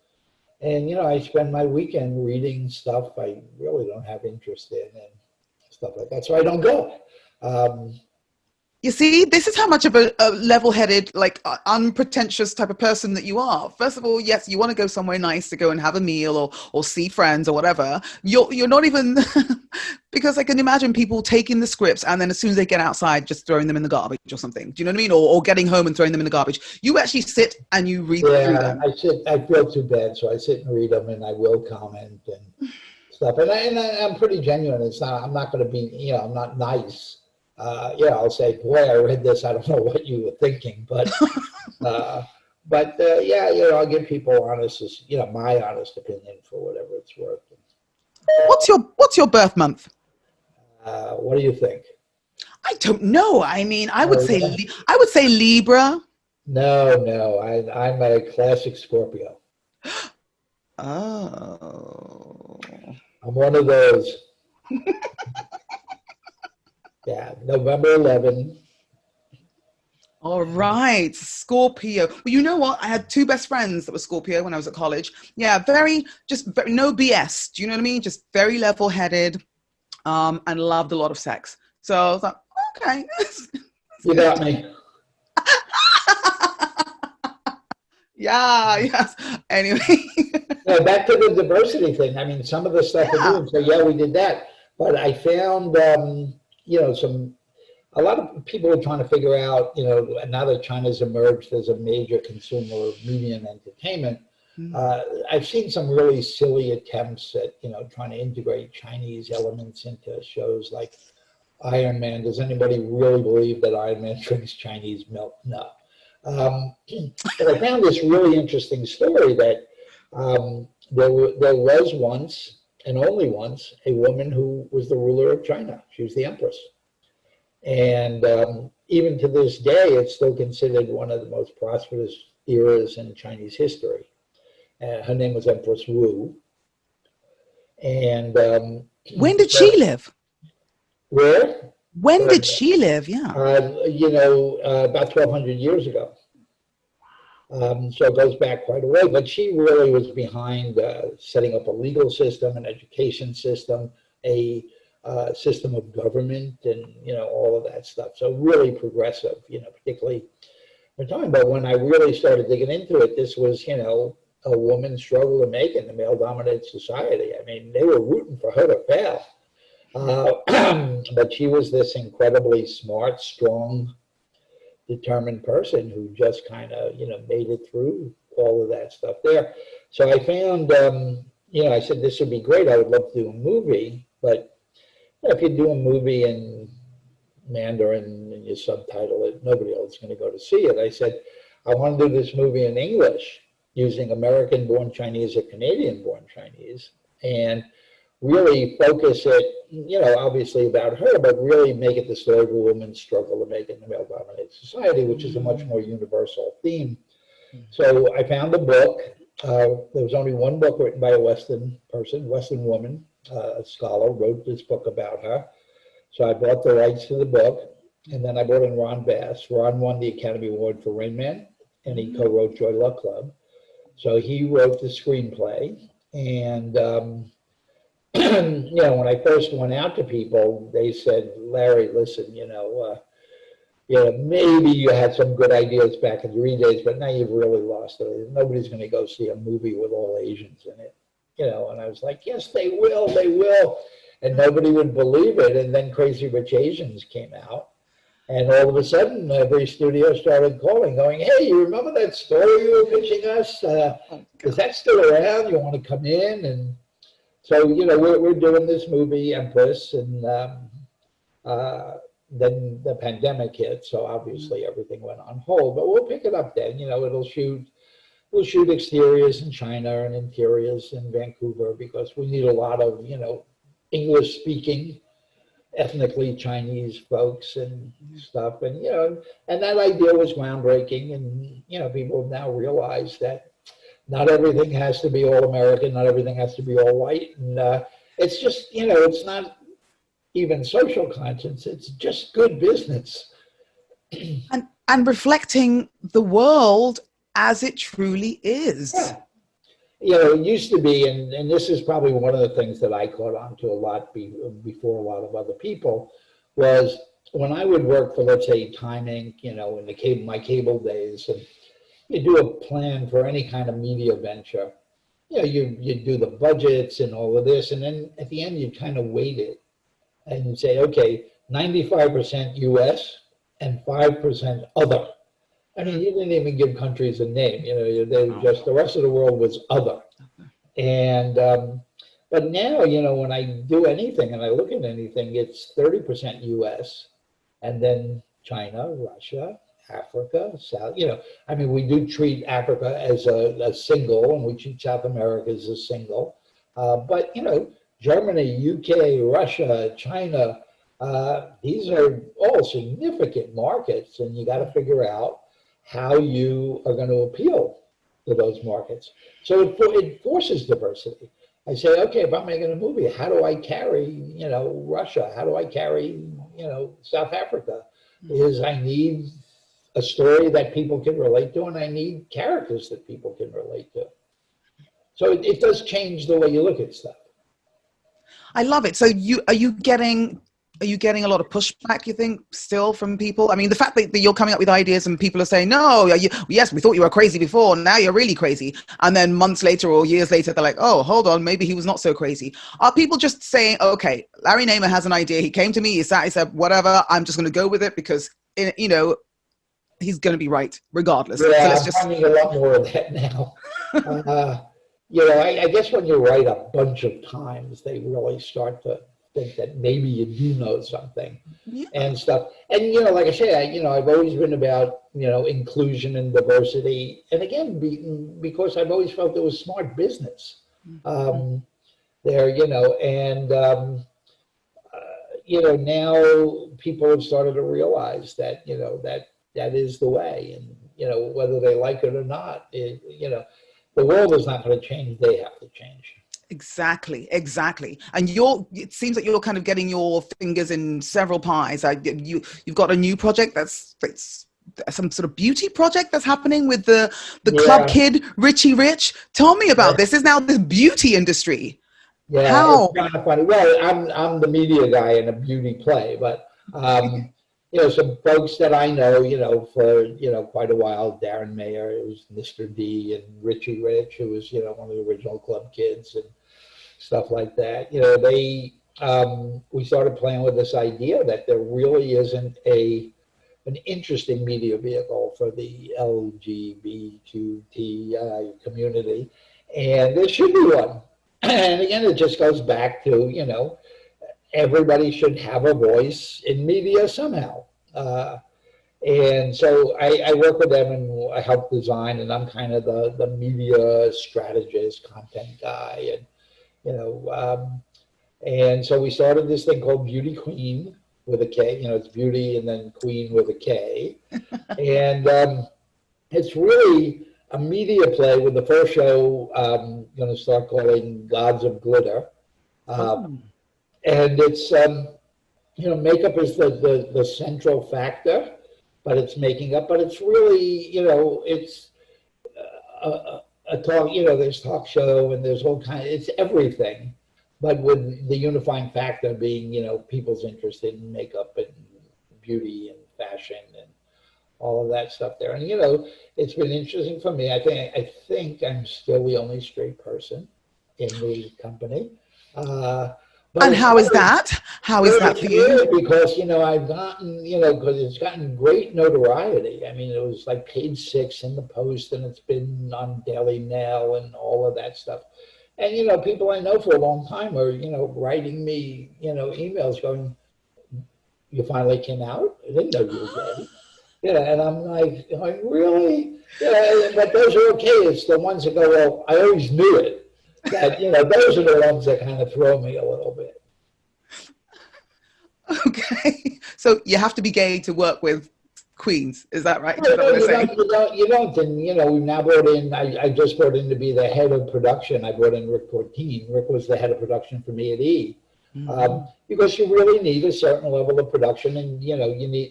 And, I spend my weekend reading stuff I really don't have interest in and stuff like that. So I don't go. You see, this is how much of a level-headed, like unpretentious type of person that you are. First of all, yes, you want to go somewhere nice to go and have a meal or see friends or whatever. You're not even Because I can imagine people taking the scripts and then as soon as they get outside, just throwing them in the garbage or something. Do you know what I mean? Or getting home and throwing them in the garbage. You actually sit and you read through Yeah, them. I feel too bad, so I sit and read them, and I will comment and stuff. I'm pretty genuine. I'm not going to be, I'm not nice. I'll say, boy, I read this. I don't know what you were thinking, uh, yeah, I'll give people my honest opinion for whatever it's worth. What's your birth month? What do you think? I don't know. I mean, Oh, yeah. I would say Libra. No, I'm a classic Scorpio. Oh. I'm one of those. Yeah, November 11. All right, Scorpio. Well, you know what? I had two best friends that were Scorpio when I was at college. Yeah, very no BS. Do you know what I mean? Just very level-headed, and loved a lot of sex. So I was like, okay. You got me. Yeah, yes. Anyway. Yeah, back to the diversity thing. I mean, some of the stuff we're doing. So yeah, we did that. But I found, a lot of people are trying to figure out, now that China's emerged as a major consumer of media and entertainment, I've seen some really silly attempts at, trying to integrate Chinese elements into shows like Iron Man. Does anybody really believe that Iron Man drinks Chinese milk? No. But I found this really interesting story that there was once, and only once, a woman who was the ruler of China. She was the empress. And even to this day, it's still considered one of the most prosperous eras in Chinese history. Her name was Empress Wu. And when did she live? Where? When did she live? Yeah. About 1,200 years ago. So it goes back quite a way. But she really was behind setting up a legal system, an education system, a system of government, and all of that stuff. So really progressive. Particularly we're talking about when I really started digging into it. This was a woman's struggle to make in a male-dominated society. I mean, they were rooting for her to fail. But she was this incredibly smart, strong, determined person who just kind of, made it through all of that stuff there. So I found, I said, this would be great. I would love to do a movie, but if you do a movie in Mandarin and you subtitle it, nobody else is going to go to see it. I said, I want to do this movie in English using American-born Chinese or Canadian-born Chinese, and really focus it, obviously about her, but really make it the story of a woman's struggle to make it in a male-dominated society, which is a much more universal theme. So I found a book. There was only one book written by a Western woman, a scholar, wrote this book about her. So I bought the rights to the book, and then I brought in Ron Bass. Ron won the Academy Award for Rain Man, and he co-wrote Joy Luck Club. So he wrote the screenplay, and when I first went out to people, they said, Larry, listen, maybe you had some good ideas back in the days, but now you've really lost it. Nobody's going to go see a movie with all Asians in it, and I was like, yes, they will. And nobody would believe it. And then Crazy Rich Asians came out. And all of a sudden, every studio started calling, going, hey, you remember that story you were pitching us? Is that still around? You want to come in? And so, we're doing this movie, Empress, and then the pandemic hit, so obviously everything went on hold. But we'll pick it up then. We'll shoot exteriors in China and interiors in Vancouver because we need a lot of, English-speaking, ethnically Chinese folks and stuff. And, and that idea was groundbreaking. And, people have now realized that not everything has to be all American, not everything has to be all white. And it's just, it's not even social conscience, it's just good business. And reflecting the world as it truly is. Yeah. It used to be, and this is probably one of the things that I caught on to a lot before a lot of other people, was when I would work for, let's say, Time Inc., in my cable days, and you do a plan for any kind of media venture. You do the budgets and all of this, and then at the end you kind of weight it. and you say, okay, 95% US and 5% other. I mean, you didn't even give countries a name. They were just, the rest of the world was other. And but now, when I do anything and I look at anything, it's 30% US, and then China, Russia, Africa, South. I mean, we do treat Africa as a single, and we treat South America as a single. But Germany, UK, Russia, China, these are all significant markets, and you got to figure out how you are going to appeal to those markets. So it forces diversity. I say, okay, if I'm making a movie, how do I carry, Russia? How do I carry, South Africa? Is I need a story that people can relate to, and I need characters that people can relate to. So it does change the way you look at stuff. I love it. So are you getting a lot of pushback, you think, still from people? I mean, the fact that you're coming up with ideas and people are saying, no, yes, we thought you were crazy before, now you're really crazy. And then months later or years later, they're like, oh, hold on, maybe he was not so crazy. Are people just saying, okay, Larry Namer has an idea. He came to me, he said, whatever, I'm just going to go with it because, he's going to be right regardless. Yeah, so I'm finding a lot more of that now. I guess when you write a bunch of times, they really start to think that maybe you do know something and stuff. And, like I say, I've always been about, inclusion and diversity. And again, because I've always felt it was smart business there, and, now people have started to realize that, that is the way. And, whether they like it or not, the world is not going to change. They have to change. Exactly. And it seems like you're kind of getting your fingers in several pies. You've got a new project that's some sort of beauty project that's happening with the club kid, Richie Rich. Tell me about this. Is now this beauty industry. Yeah, how? It's kind of funny. Well, I'm the media guy in a beauty play, but some folks that I know, for quite a while, Darren Mayer, who's Mr. D, and Richie Rich, who was one of the original club kids and stuff like that. We started playing with this idea that there really isn't an interesting media vehicle for the LGBTQI community, and there should be one. And again, it just goes back to everybody should have a voice in media somehow. And so I work with them and I help design, and I'm kind of the media strategist, content guy, and and so we started this thing called Beauty Queen with a K. It's beauty and then queen with a K, and it's really a media play. With the first show, going to start calling Gods of Glitter. And it's, makeup is the central factor, but it's making up. But it's really, it's a talk, there's talk show and there's all kind of, it's everything. But with the unifying factor being, people's interest in makeup and beauty and fashion and all of that stuff there. And, it's been interesting for me. I think I'm still the only straight person in the company. And how is that? How is that for you? Because, I've gotten, because it's gotten great notoriety. I mean, it was like page 6 in the Post, and it's been on Daily Mail and all of that stuff. And, people I know for a long time are, writing me, emails going, you finally came out? I didn't know you were gay. And I'm like, really? But those are okay. It's the ones that go, well, I always knew it. That, those are the ones that kind of throw me a little bit. Okay. So you have to be gay to work with queens. Is that right? No, you don't. And, we now brought in, I just brought in to be the head of production. I brought in Rick Cortine. Rick was the head of production for me at E! Because you really need a certain level of production, and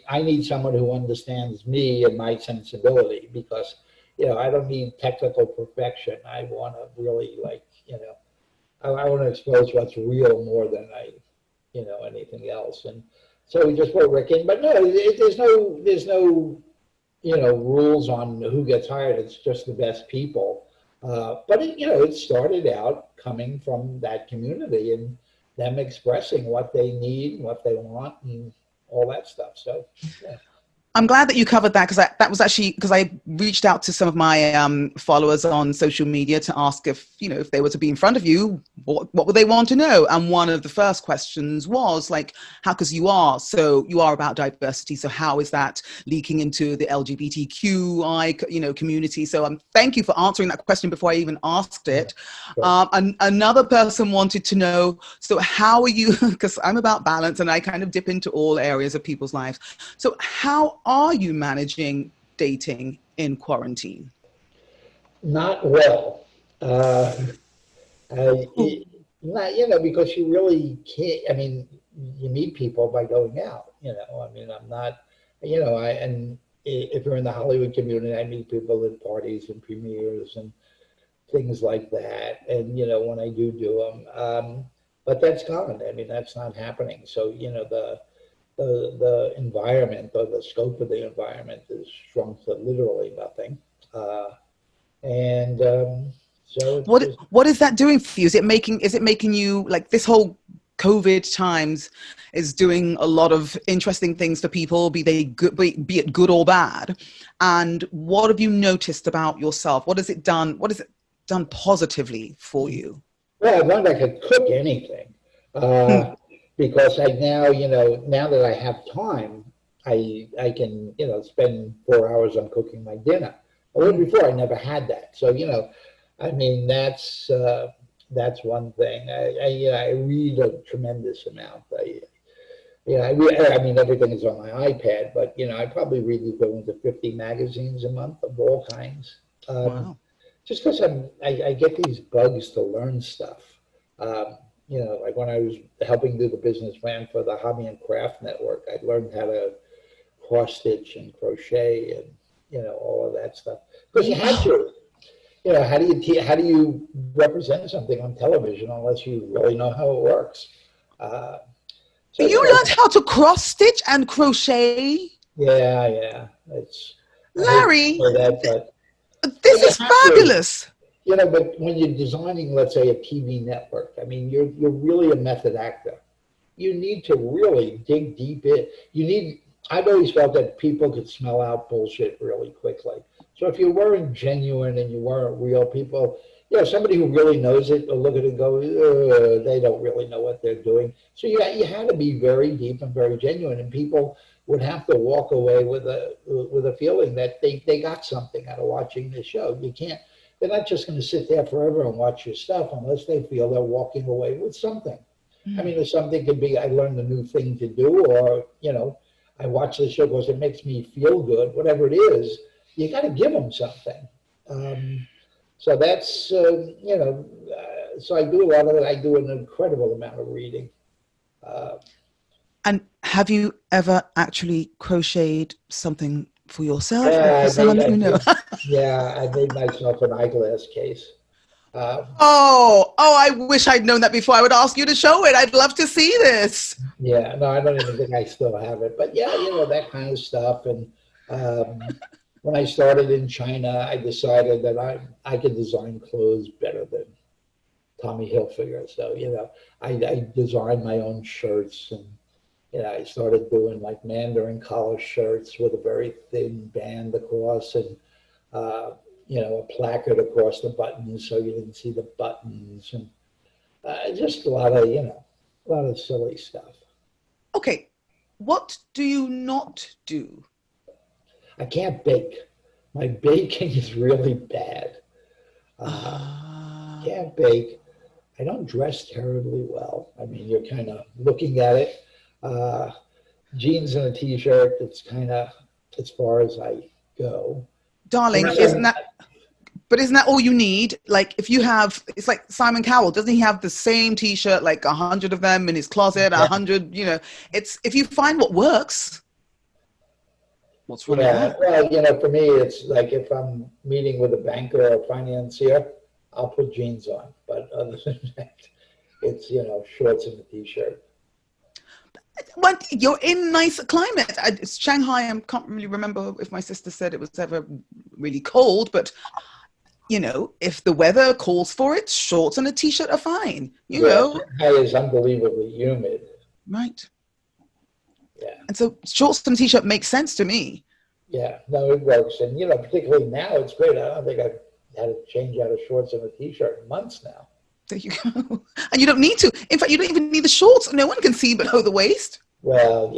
I need someone who understands me and my sensibility, because I don't need technical perfection. I want to really I want to expose what's real more than anything else. And so we just put Rick in, but no, there's no rules on who gets hired. It's just the best people. But it started out coming from that community, and them expressing what they need, what they want, and all that stuff. So, yeah. I'm glad that you covered that, because that was actually because I reached out to some of my followers on social media to ask if, if they were to be in front of you, what would they want to know? And one of the first questions was like, how, because you are about diversity. So how is that leaking into the LGBTQI, community? So thank you for answering that question before I even asked it. Sure. Another person wanted to know, so how are you, because I'm about balance and I kind of dip into all areas of people's lives. So how are you managing dating in quarantine? Not well. Not, because you really can't. I mean, you meet people by going out. I mean, I'm not. And if you're in the Hollywood community, I meet people at parties and premieres and things like that. And when I do them, but that's gone. I mean, that's not happening. So the environment, or the scope of the environment, is shrunk to literally nothing. And so it's just, what is that doing for you? Is it making you, like, this whole COVID times is doing a lot of interesting things for people, be it good or bad? And what have you noticed about yourself? What has it done positively for you? well, I learned I could cook anything. Because now that I have time, I can, spend 4 hours on cooking my dinner. Well, before I never had that. So, I mean, that's one thing. I read a tremendous amount. I mean, everything is on my iPad, but, I probably read the equivalent to 50 magazines a month of all kinds. Wow. Just because I get these bugs to learn stuff. Like when I was helping do the business plan for the Hobby and Craft Network, I learned how to cross stitch and crochet and all of that stuff. Because you had to. How do you represent something on television unless you really know how it works? So You learned how to cross stitch and crochet? Yeah. I hate to Larry, say that, but this you is have to. fabulous. But when you're designing, let's say, a TV network, I mean, you're really a method actor. You need to really dig deep in. I've always felt that people could smell out bullshit really quickly. So if you weren't genuine and you weren't real, people, somebody who really knows it will look at it and go, they don't really know what they're doing. So you had to be very deep and very genuine, and people would have to walk away with a feeling that they got something out of watching the show. They're not just going to sit there forever and watch your stuff unless they feel they're walking away with something. I mean, there's something could be, I learned a new thing to do, or, I watch the show because it makes me feel good, whatever it is, you got to give them something. So that's, so I do a lot of it. I do an incredible amount of reading. And have you ever actually crocheted something for yourself or Yeah, for someone that you know? I made myself an eyeglass case. I wish I'd known that before. I would ask you to show it. I'd love to see this. Yeah, no, I don't even think I still have it. But yeah, that kind of stuff. And when I started in China, I decided that I could design clothes better than Tommy Hilfiger. So, I designed my own shirts, and I started doing like Mandarin collar shirts with a very thin band across, and a placard across the buttons so you didn't see the buttons, and just a lot of silly stuff. Okay, what do you not do? I can't bake. My baking is really bad. Can't bake. I don't dress terribly well. I mean, you're kind of looking at it. Jeans and a t-shirt, it's kind of as far as I go. Darling, isn't that all you need? Like, if you have, it's like Simon Cowell, doesn't he have the same t-shirt, like 100 of them in his closet, 100, it's, if you find what works, what's wrong with that? Well, for me, it's like if I'm meeting with a banker or a financier, I'll put jeans on. But other than that, it's, shorts and a t-shirt. Well, you're in nice climate. It's Shanghai. I can't really remember if my sister said it was ever really cold, but if the weather calls for it, shorts and a t-shirt are fine, Yeah, Shanghai is unbelievably humid. Right. Yeah. And so shorts and t-shirt makes sense to me. Yeah, no, it works. And, particularly now, it's great. I don't think I've had to change out of shorts and a t-shirt in months now. There you go. And you don't need to. In fact, you don't even need the shorts. No one can see below the waist. Well,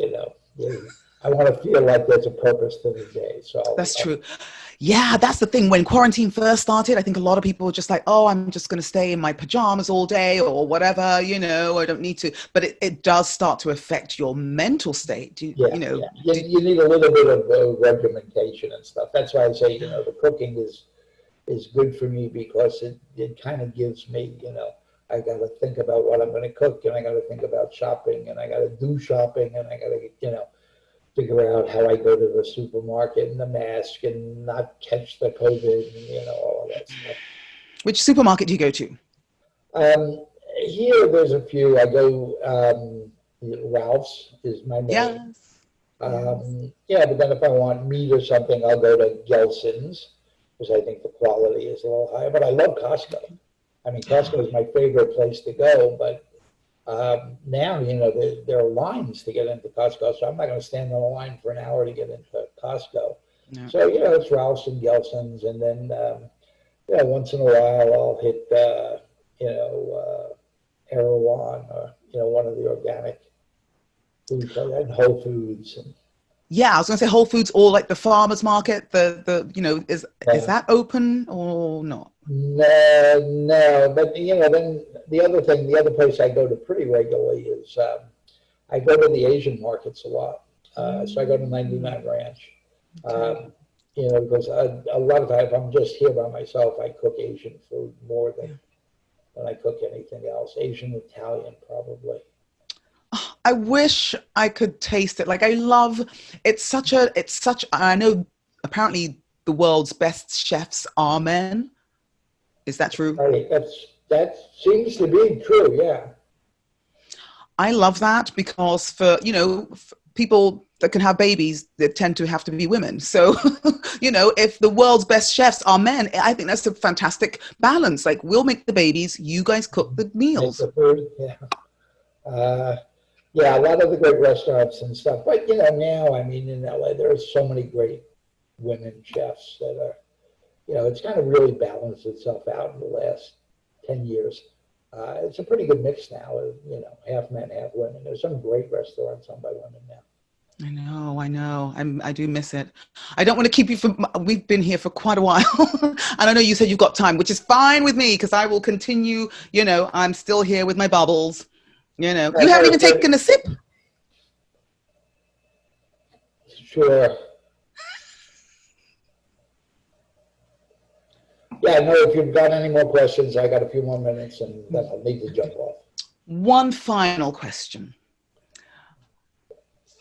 I want to feel like there's a purpose to the day. So That's true. Yeah, that's the thing. When quarantine first started, I think a lot of people were just like, oh, I'm just going to stay in my pajamas all day or whatever, I don't need to. But it does start to affect your mental state. You need a little bit of regimentation and stuff. That's why I say, the cooking is good for me because it kind of gives me, I got to think about what I'm going to cook, and I got to think about shopping, and I got to do shopping, and I got to, figure out how I go to the supermarket and the mask and not catch the COVID and, all of that stuff. Which supermarket do you go to? Here, there's a few. I go, Ralph's is my name. Yes. Yeah, but then if I want meat or something, I'll go to Gelson's because I think the quality is a little higher. But I love Costco. I mean, Costco is my favorite place to go, but now, there are lines to get into Costco, so I'm not going to stand on a line for an hour to get into Costco. No. So, it's Ralph's and Gelson's, and then, once in a while I'll hit, Erewhon or, one of the organic foods, and Whole Foods. Yeah, I was going to say Whole Foods or like the farmer's market, is that open or not? No, but then the other place I go to pretty regularly is I go to the Asian markets a lot. So I go to 99 Ranch, because a lot of times if I'm just here by myself, I cook Asian food more than I cook anything else. Asian, Italian, probably. I wish I could taste it. Like I know apparently the world's best chefs are men. Is that true? That seems to be true, yeah. I love that because for people that can have babies, they tend to have to be women. So, if the world's best chefs are men, I think that's a fantastic balance. Like we'll make the babies, you guys cook the meals. Make the food, yeah. Yeah, a lot of the great restaurants and stuff. But, now, I mean, in LA, there are so many great women chefs that are, it's kind of really balanced itself out in the last 10 years. It's a pretty good mix now, half men, half women. There's some great restaurants owned by women now. I know. I do miss it. I don't want to keep you we've been here for quite a while. And I know you said you've got time, which is fine with me because I will continue, I'm still here with my bubbles. You haven't even taken a sip. Sure. Yeah, no, if you've got any more questions, I got a few more minutes and then I'll need to jump off. One final question.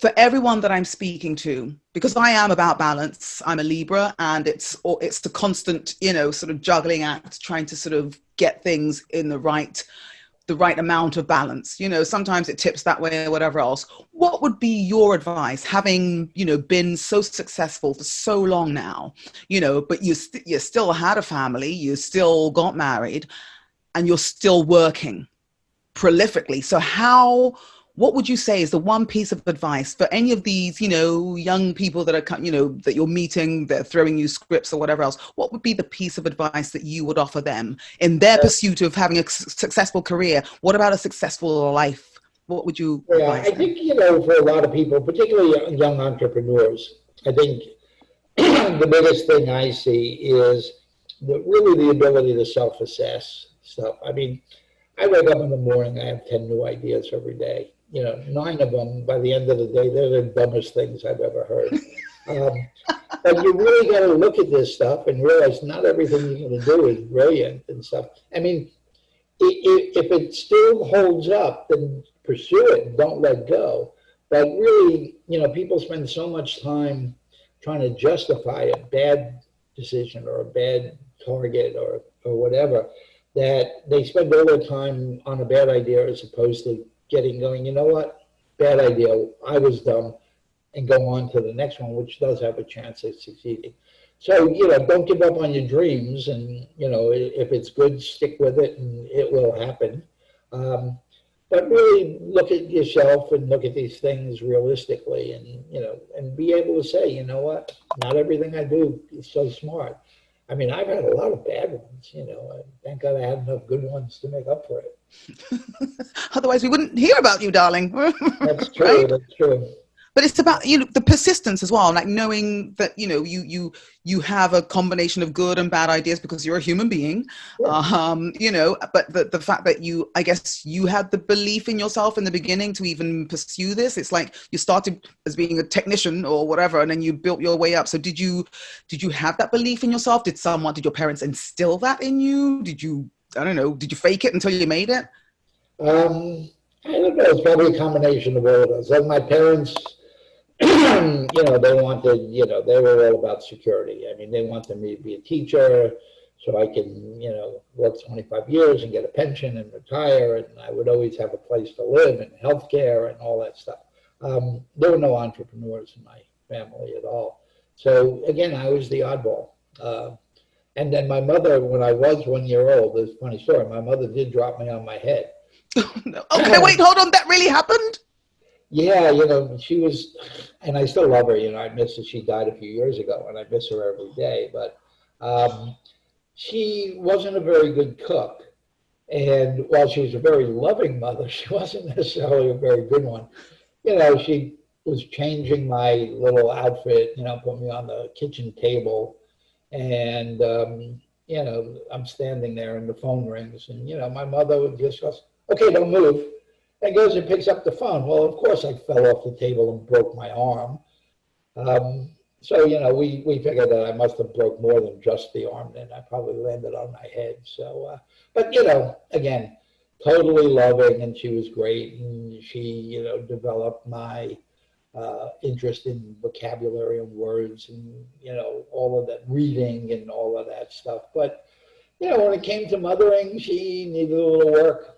For everyone that I'm speaking to, because I am about balance, I'm a Libra, and it's the constant, sort of juggling act, trying to sort of get things in the right amount of balance. Sometimes it tips that way or whatever else. What would be your advice, having, been so successful for so long now, but you still had a family, you still got married, and you're still working prolifically. So what would you say is the one piece of advice for any of these, young people that are, that you're meeting, they're throwing you scripts or whatever else? What would be the piece of advice that you would offer them in their pursuit of having a successful career? What about a successful life? What would you advise them? I think, for a lot of people, particularly young entrepreneurs, I think the biggest thing I see is really the ability to self-assess stuff. I mean, I wake up in the morning, I have 10 new ideas every day. 9 of them, by the end of the day, they're the dumbest things I've ever heard. But you really got to look at this stuff and realize not everything you're going to do is brilliant and stuff. I mean, if it still holds up, then pursue it and don't let go. But really, people spend so much time trying to justify a bad decision or a bad target or whatever, that they spend all their time on a bad idea as opposed to going, you know what, bad idea, I was dumb, and go on to the next one, which does have a chance of succeeding. So, don't give up on your dreams. And, if it's good, stick with it and it will happen. Um, but really look at yourself and look at these things realistically and, and be able to say, you know what, not everything I do is so smart. I mean, I've had a lot of bad ones, and thank God I had enough good ones to make up for it. Otherwise, we wouldn't hear about you, darling. That's true. Right? That's true. But it's about, the persistence as well, like knowing that, you have a combination of good and bad ideas because you're a human being. Yeah. But the fact that I guess you had the belief in yourself in the beginning to even pursue this. It's like you started as being a technician or whatever, and then you built your way up. So did you have that belief in yourself? Did your parents instill that in you? Did you fake it until you made it? I don't know. It's probably a combination of all of those. Like my parents, they wanted, they were all about security. I mean, they wanted me to be a teacher so I can, work 25 years and get a pension and retire. And I would always have a place to live and healthcare and all that stuff. There were no entrepreneurs in my family at all. So again, I was the oddball. And then my mother, when I was 1 year old, there's a funny story. My mother did drop me on my head. Okay, wait, hold on. That really happened? Yeah, she was, and I still love her. I miss her. She died a few years ago, and I miss her every day. But she wasn't a very good cook. And while she was a very loving mother, she wasn't necessarily a very good one. She was changing my little outfit, put me on the kitchen table. And, I'm standing there and the phone rings. And, my mother would just go, okay, don't move. And goes and picks up the phone. Well, of course, I fell off the table and broke my arm. So, we figured that I must have broke more than just the arm, and I probably landed on my head. So, but, again, totally loving, and she was great. And she, developed my interest in vocabulary and words and, all of that reading and all of that stuff. But, when it came to mothering, she needed a little work.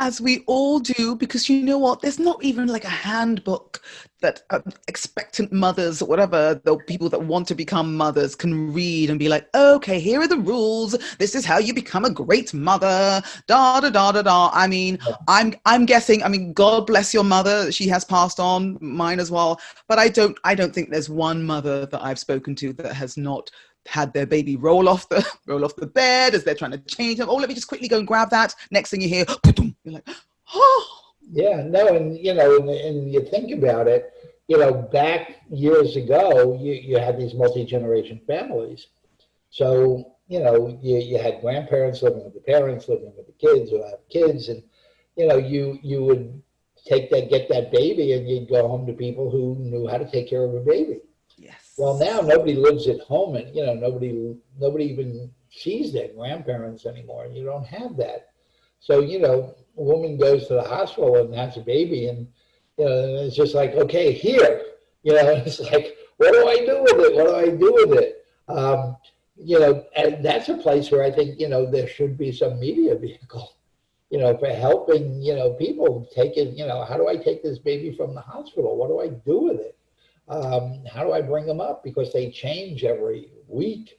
As we all do, because you know what, there's not even like a handbook that expectant mothers or whatever, the people that want to become mothers can read and be like, okay, here are the rules. This is how you become a great mother. Da da da da da. I mean, I'm guessing. I mean, God bless your mother. She has passed on, mine as well. But I don't think there's one mother that I've spoken to that has not had their baby roll off the bed as they're trying to change them. Oh, let me just quickly go and grab that. Next thing you hear, you're like, oh. Yeah, no, and and you think about it, back years ago, you had these multi-generation families. So, you had grandparents living with the parents, living with the kids who have kids, and you would get that baby and you'd go home to people who knew how to take care of a baby. Yes. Well, now nobody lives at home, and nobody even sees their grandparents anymore, and you don't have that. So a woman goes to the hospital and has a baby, and it's just like, okay, here, it's like, what do I do with it? What do I do with it? And that's a place where I think there should be some media vehicle, for helping people take it. How do I take this baby from the hospital? What do I do with it? How do I bring them up? Because they change every week.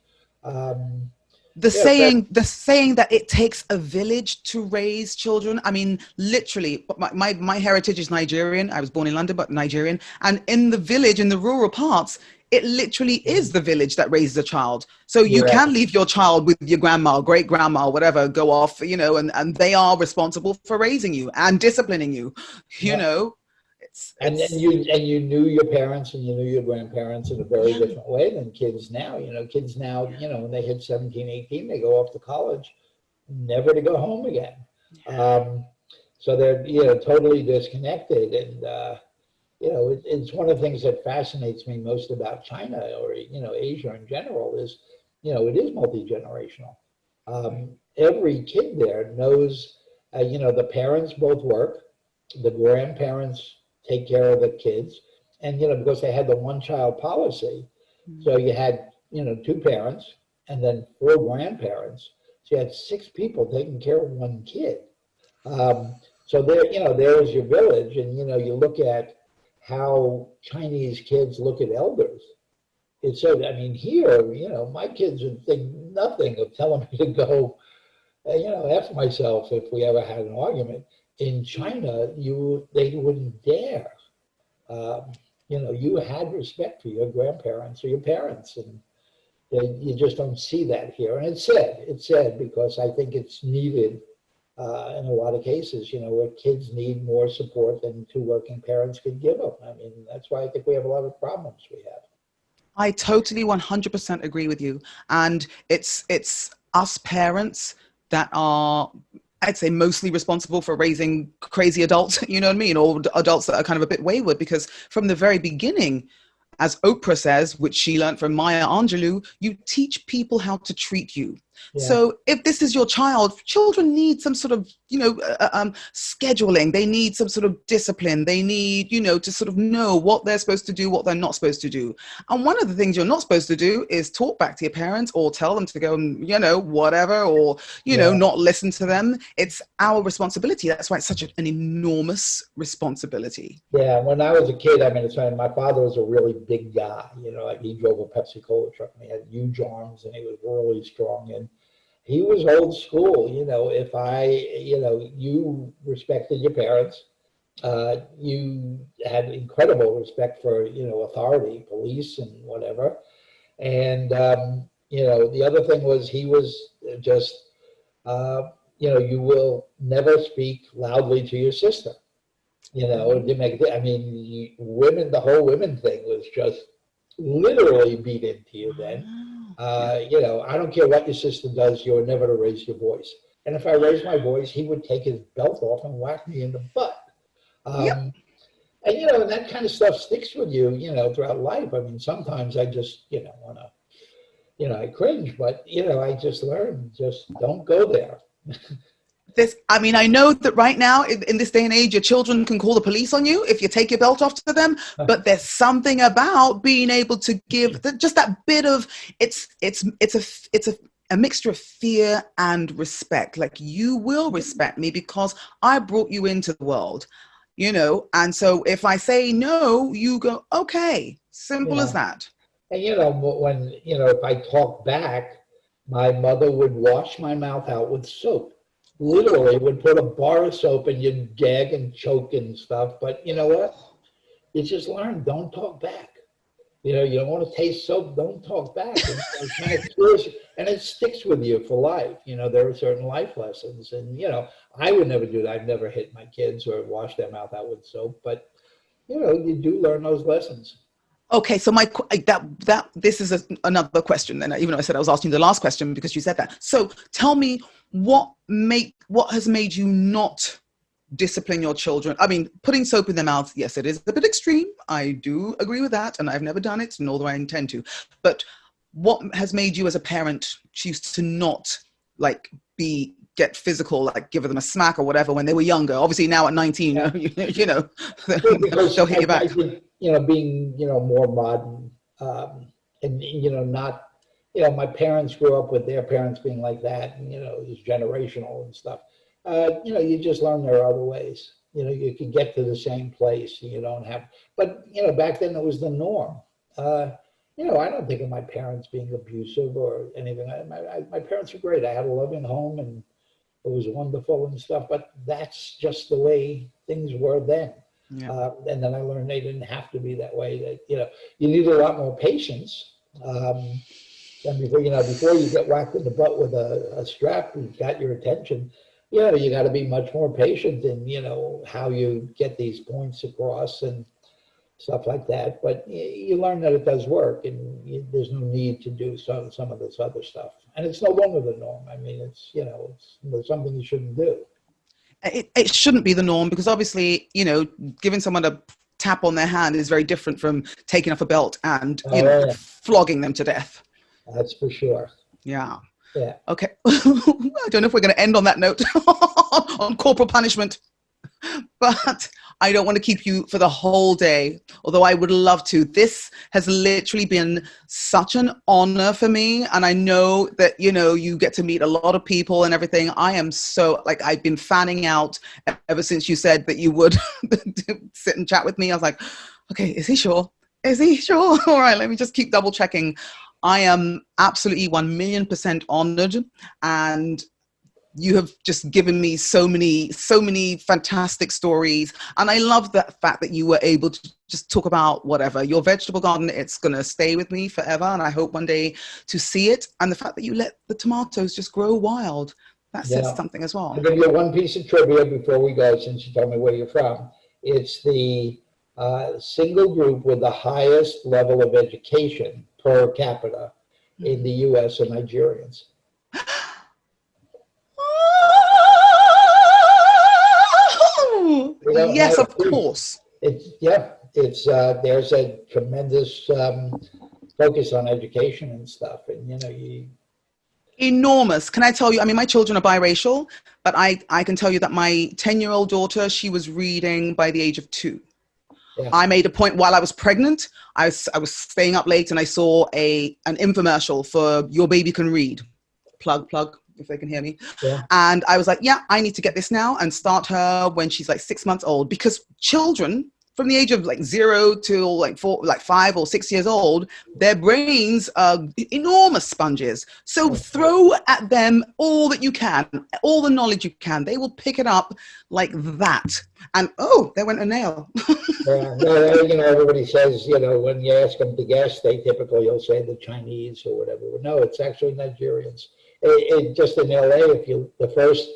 The saying that it takes a village to raise children. I mean, literally, my heritage is Nigerian. I was born in London, but Nigerian. And in the village, in the rural parts, it literally is the village that raises a child. So you can leave your child with your grandma, great grandma, whatever, go off, and they are responsible for raising you and disciplining you, And you knew your parents and you knew your grandparents in a very different way than kids now. Kids now, when they hit 17, 18, they go off to college, never to go home again. So they're, totally disconnected. And, it's one of the things that fascinates me most about China or, Asia in general is, it is multi-generational. Every kid there knows, the parents both work, the grandparents take care of the kids, and because they had the one child policy, so you had two parents and then four grandparents, so you had six people taking care of one kid. So there's your village, and you look at how Chinese kids look at elders. it's so, I mean, here, my kids would think nothing of telling me to go, F myself if we ever had an argument. In China, they wouldn't dare. Um, you had respect for your grandparents or your parents, and you just don't see that here. And it's sad because I think it's needed in a lot of cases, where kids need more support than two working parents could give them. I mean, that's why I think we have a lot of problems we have. I totally 100% agree with you. And it's us parents that are, I'd say, mostly responsible for raising crazy adults, you know what I mean? Or adults that are kind of a bit wayward, because from the very beginning, as Oprah says, which she learned from Maya Angelou, you teach people how to treat you. Yeah. So if this is your child, children need some sort of, scheduling. They need some sort of discipline. They need, to sort of know what they're supposed to do, what they're not supposed to do. And one of the things you're not supposed to do is talk back to your parents or tell them to go and, whatever, or, not listen to them. It's our responsibility. That's why it's such an enormous responsibility. Yeah, when I was a kid, I mean, it's funny, my father was a really big guy, like he drove a Pepsi Cola truck and he had huge arms and he was really strong. And he was old school, if you respected your parents, you had incredible respect for, authority, police and whatever. And, the other thing was he was just, you will never speak loudly to your sister. Women, the whole women thing was just literally beat into you then. I don't care what your sister does, you're never to raise your voice. And if I raised my voice, he would take his belt off and whack me in the butt. Yep. And that kind of stuff sticks with you, throughout life. I mean, sometimes I just, want to, I cringe, but, I just learned, just don't go there. I know that right now in this day and age, your children can call the police on you if you take your belt off to them, but there's something about being able to give just that bit of, it's a mixture of fear and respect. Like, you will respect me because I brought you into the world, and so if I say no, you go, okay, simple as that. And, when, if I talk back, my mother would wash my mouth out with soap. Literally would put a bar of soap and you'd gag and choke and stuff. But you know what? You just learn, don't talk back. You don't want to taste soap, don't talk back. And it sticks with you for life. There are certain life lessons. And, I would never do that. I've never hit my kids or wash their mouth out with soap. But, you do learn those lessons. Okay, so this is another question then, even though I said I was asking you the last question because you said that. So tell me, what has made you not discipline your children? I mean, putting soap in their mouth, yes, it is a bit extreme. I do agree with that, and I've never done it, nor do I intend to. But what has made you as a parent choose to not get physical, like give them a smack or whatever when they were younger? Obviously now at 19, they'll hit you back. Being, more modern, and, not, my parents grew up with their parents being like that, and, it's generational and stuff. You just learn there are other ways. You can get to the same place. You don't have, but, back then it was the norm. I don't think of my parents being abusive or anything. My parents were great. I had a loving home and it was wonderful and stuff, but that's just the way things were then. Yeah. And then I learned they didn't have to be that way. That, you need a lot more patience. And before you get whacked in the butt with a strap who's got your attention, you got to be much more patient in, how you get these points across and stuff like that. But you learn that it does work, and there's no need to do some of this other stuff. And it's no longer the norm. I mean, it's something you shouldn't do. It shouldn't be the norm because obviously, giving someone a tap on their hand is very different from taking off a belt and, flogging them to death. That's for sure. Yeah. Yeah. Okay. I don't know if we're going to end on that note on corporal punishment, but I don't want to keep you for the whole day, although I would love to. This has literally been such an honor for me. And I know that, you get to meet a lot of people and everything. I am so, I've been fanning out ever since you said that you would sit and chat with me. I was like, okay, is he sure? Is he sure? All right, let me just keep double checking. I am absolutely 1,000,000% honored, and you have just given me so many fantastic stories. And I love the fact that you were able to just talk about whatever your vegetable garden. It's going to stay with me forever, and I hope one day to see it. And the fact that you let the tomatoes just grow wild, that says something as well. I'll give you one piece of trivia before we go, since you told me where you're from. It's the single group with the highest level of education per capita in the US are Nigerians. Yes, of course. There's a tremendous focus on education and stuff, and enormous. Can I tell you, I mean, my children are biracial, but I can tell you that my 10-year-old daughter, she was reading by the age of 2. Yeah. I made a point while I was pregnant. I was staying up late and I saw an infomercial for Your Baby Can Read. Plug, if they can hear me. Yeah. And I was like, yeah, I need to get this now and start her when she's like 6 months old, because children from the age of like 0 to like 5 or 6 years old, their brains are enormous sponges. So throw at them all that you can, all the knowledge you can. They will pick it up like that. And oh, there went a nail. Everybody says, when you ask them to guess, they typically will say the Chinese or whatever. No, it's actually Nigerians. Just in LA, the first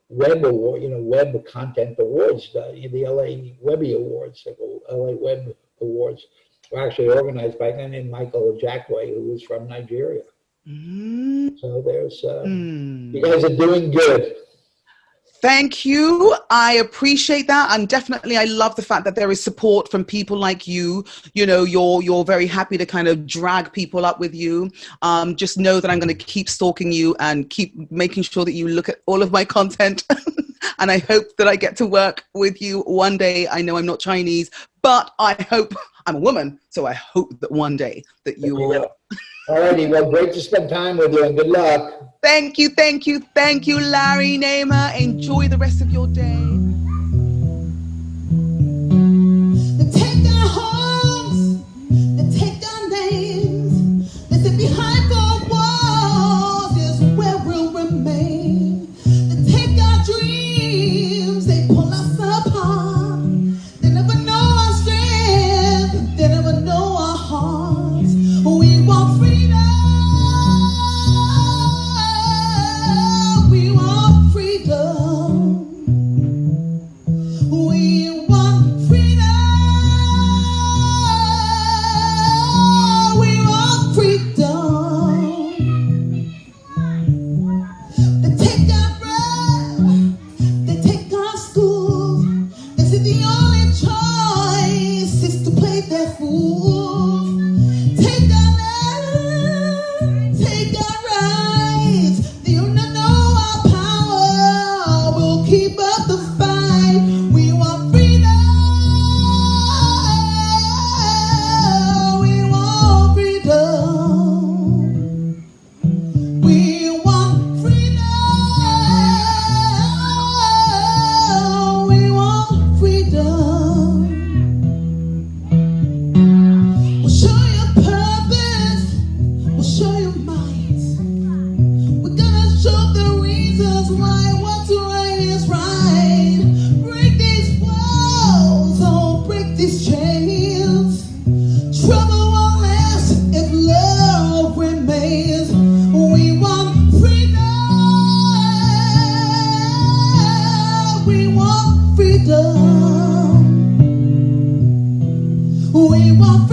Web Award, Web Content Awards, the LA Webby Awards, LA Web Awards, were actually organized by a guy named Michael Jackway, who was from Nigeria. Mm-hmm. So there's, you guys are doing good. Thank you. I appreciate that. And definitely, I love the fact that there is support from people like you. You're very happy to kind of drag people up with you. Just know that I'm going to keep stalking you and keep making sure that you look at all of my content. And I hope that I get to work with you one day. I know I'm not Chinese, but I hope I'm a woman. So I hope that one day that you will. All righty. Well, great to spend time with you, and good luck. Thank you, Larry Namer. Enjoy the rest of your day. They take our homes, they take our names, they sit behind the walls is where we'll remain. They take our dreams, they pull us apart. They never know our strength, they never know our hearts. We want freedom. We want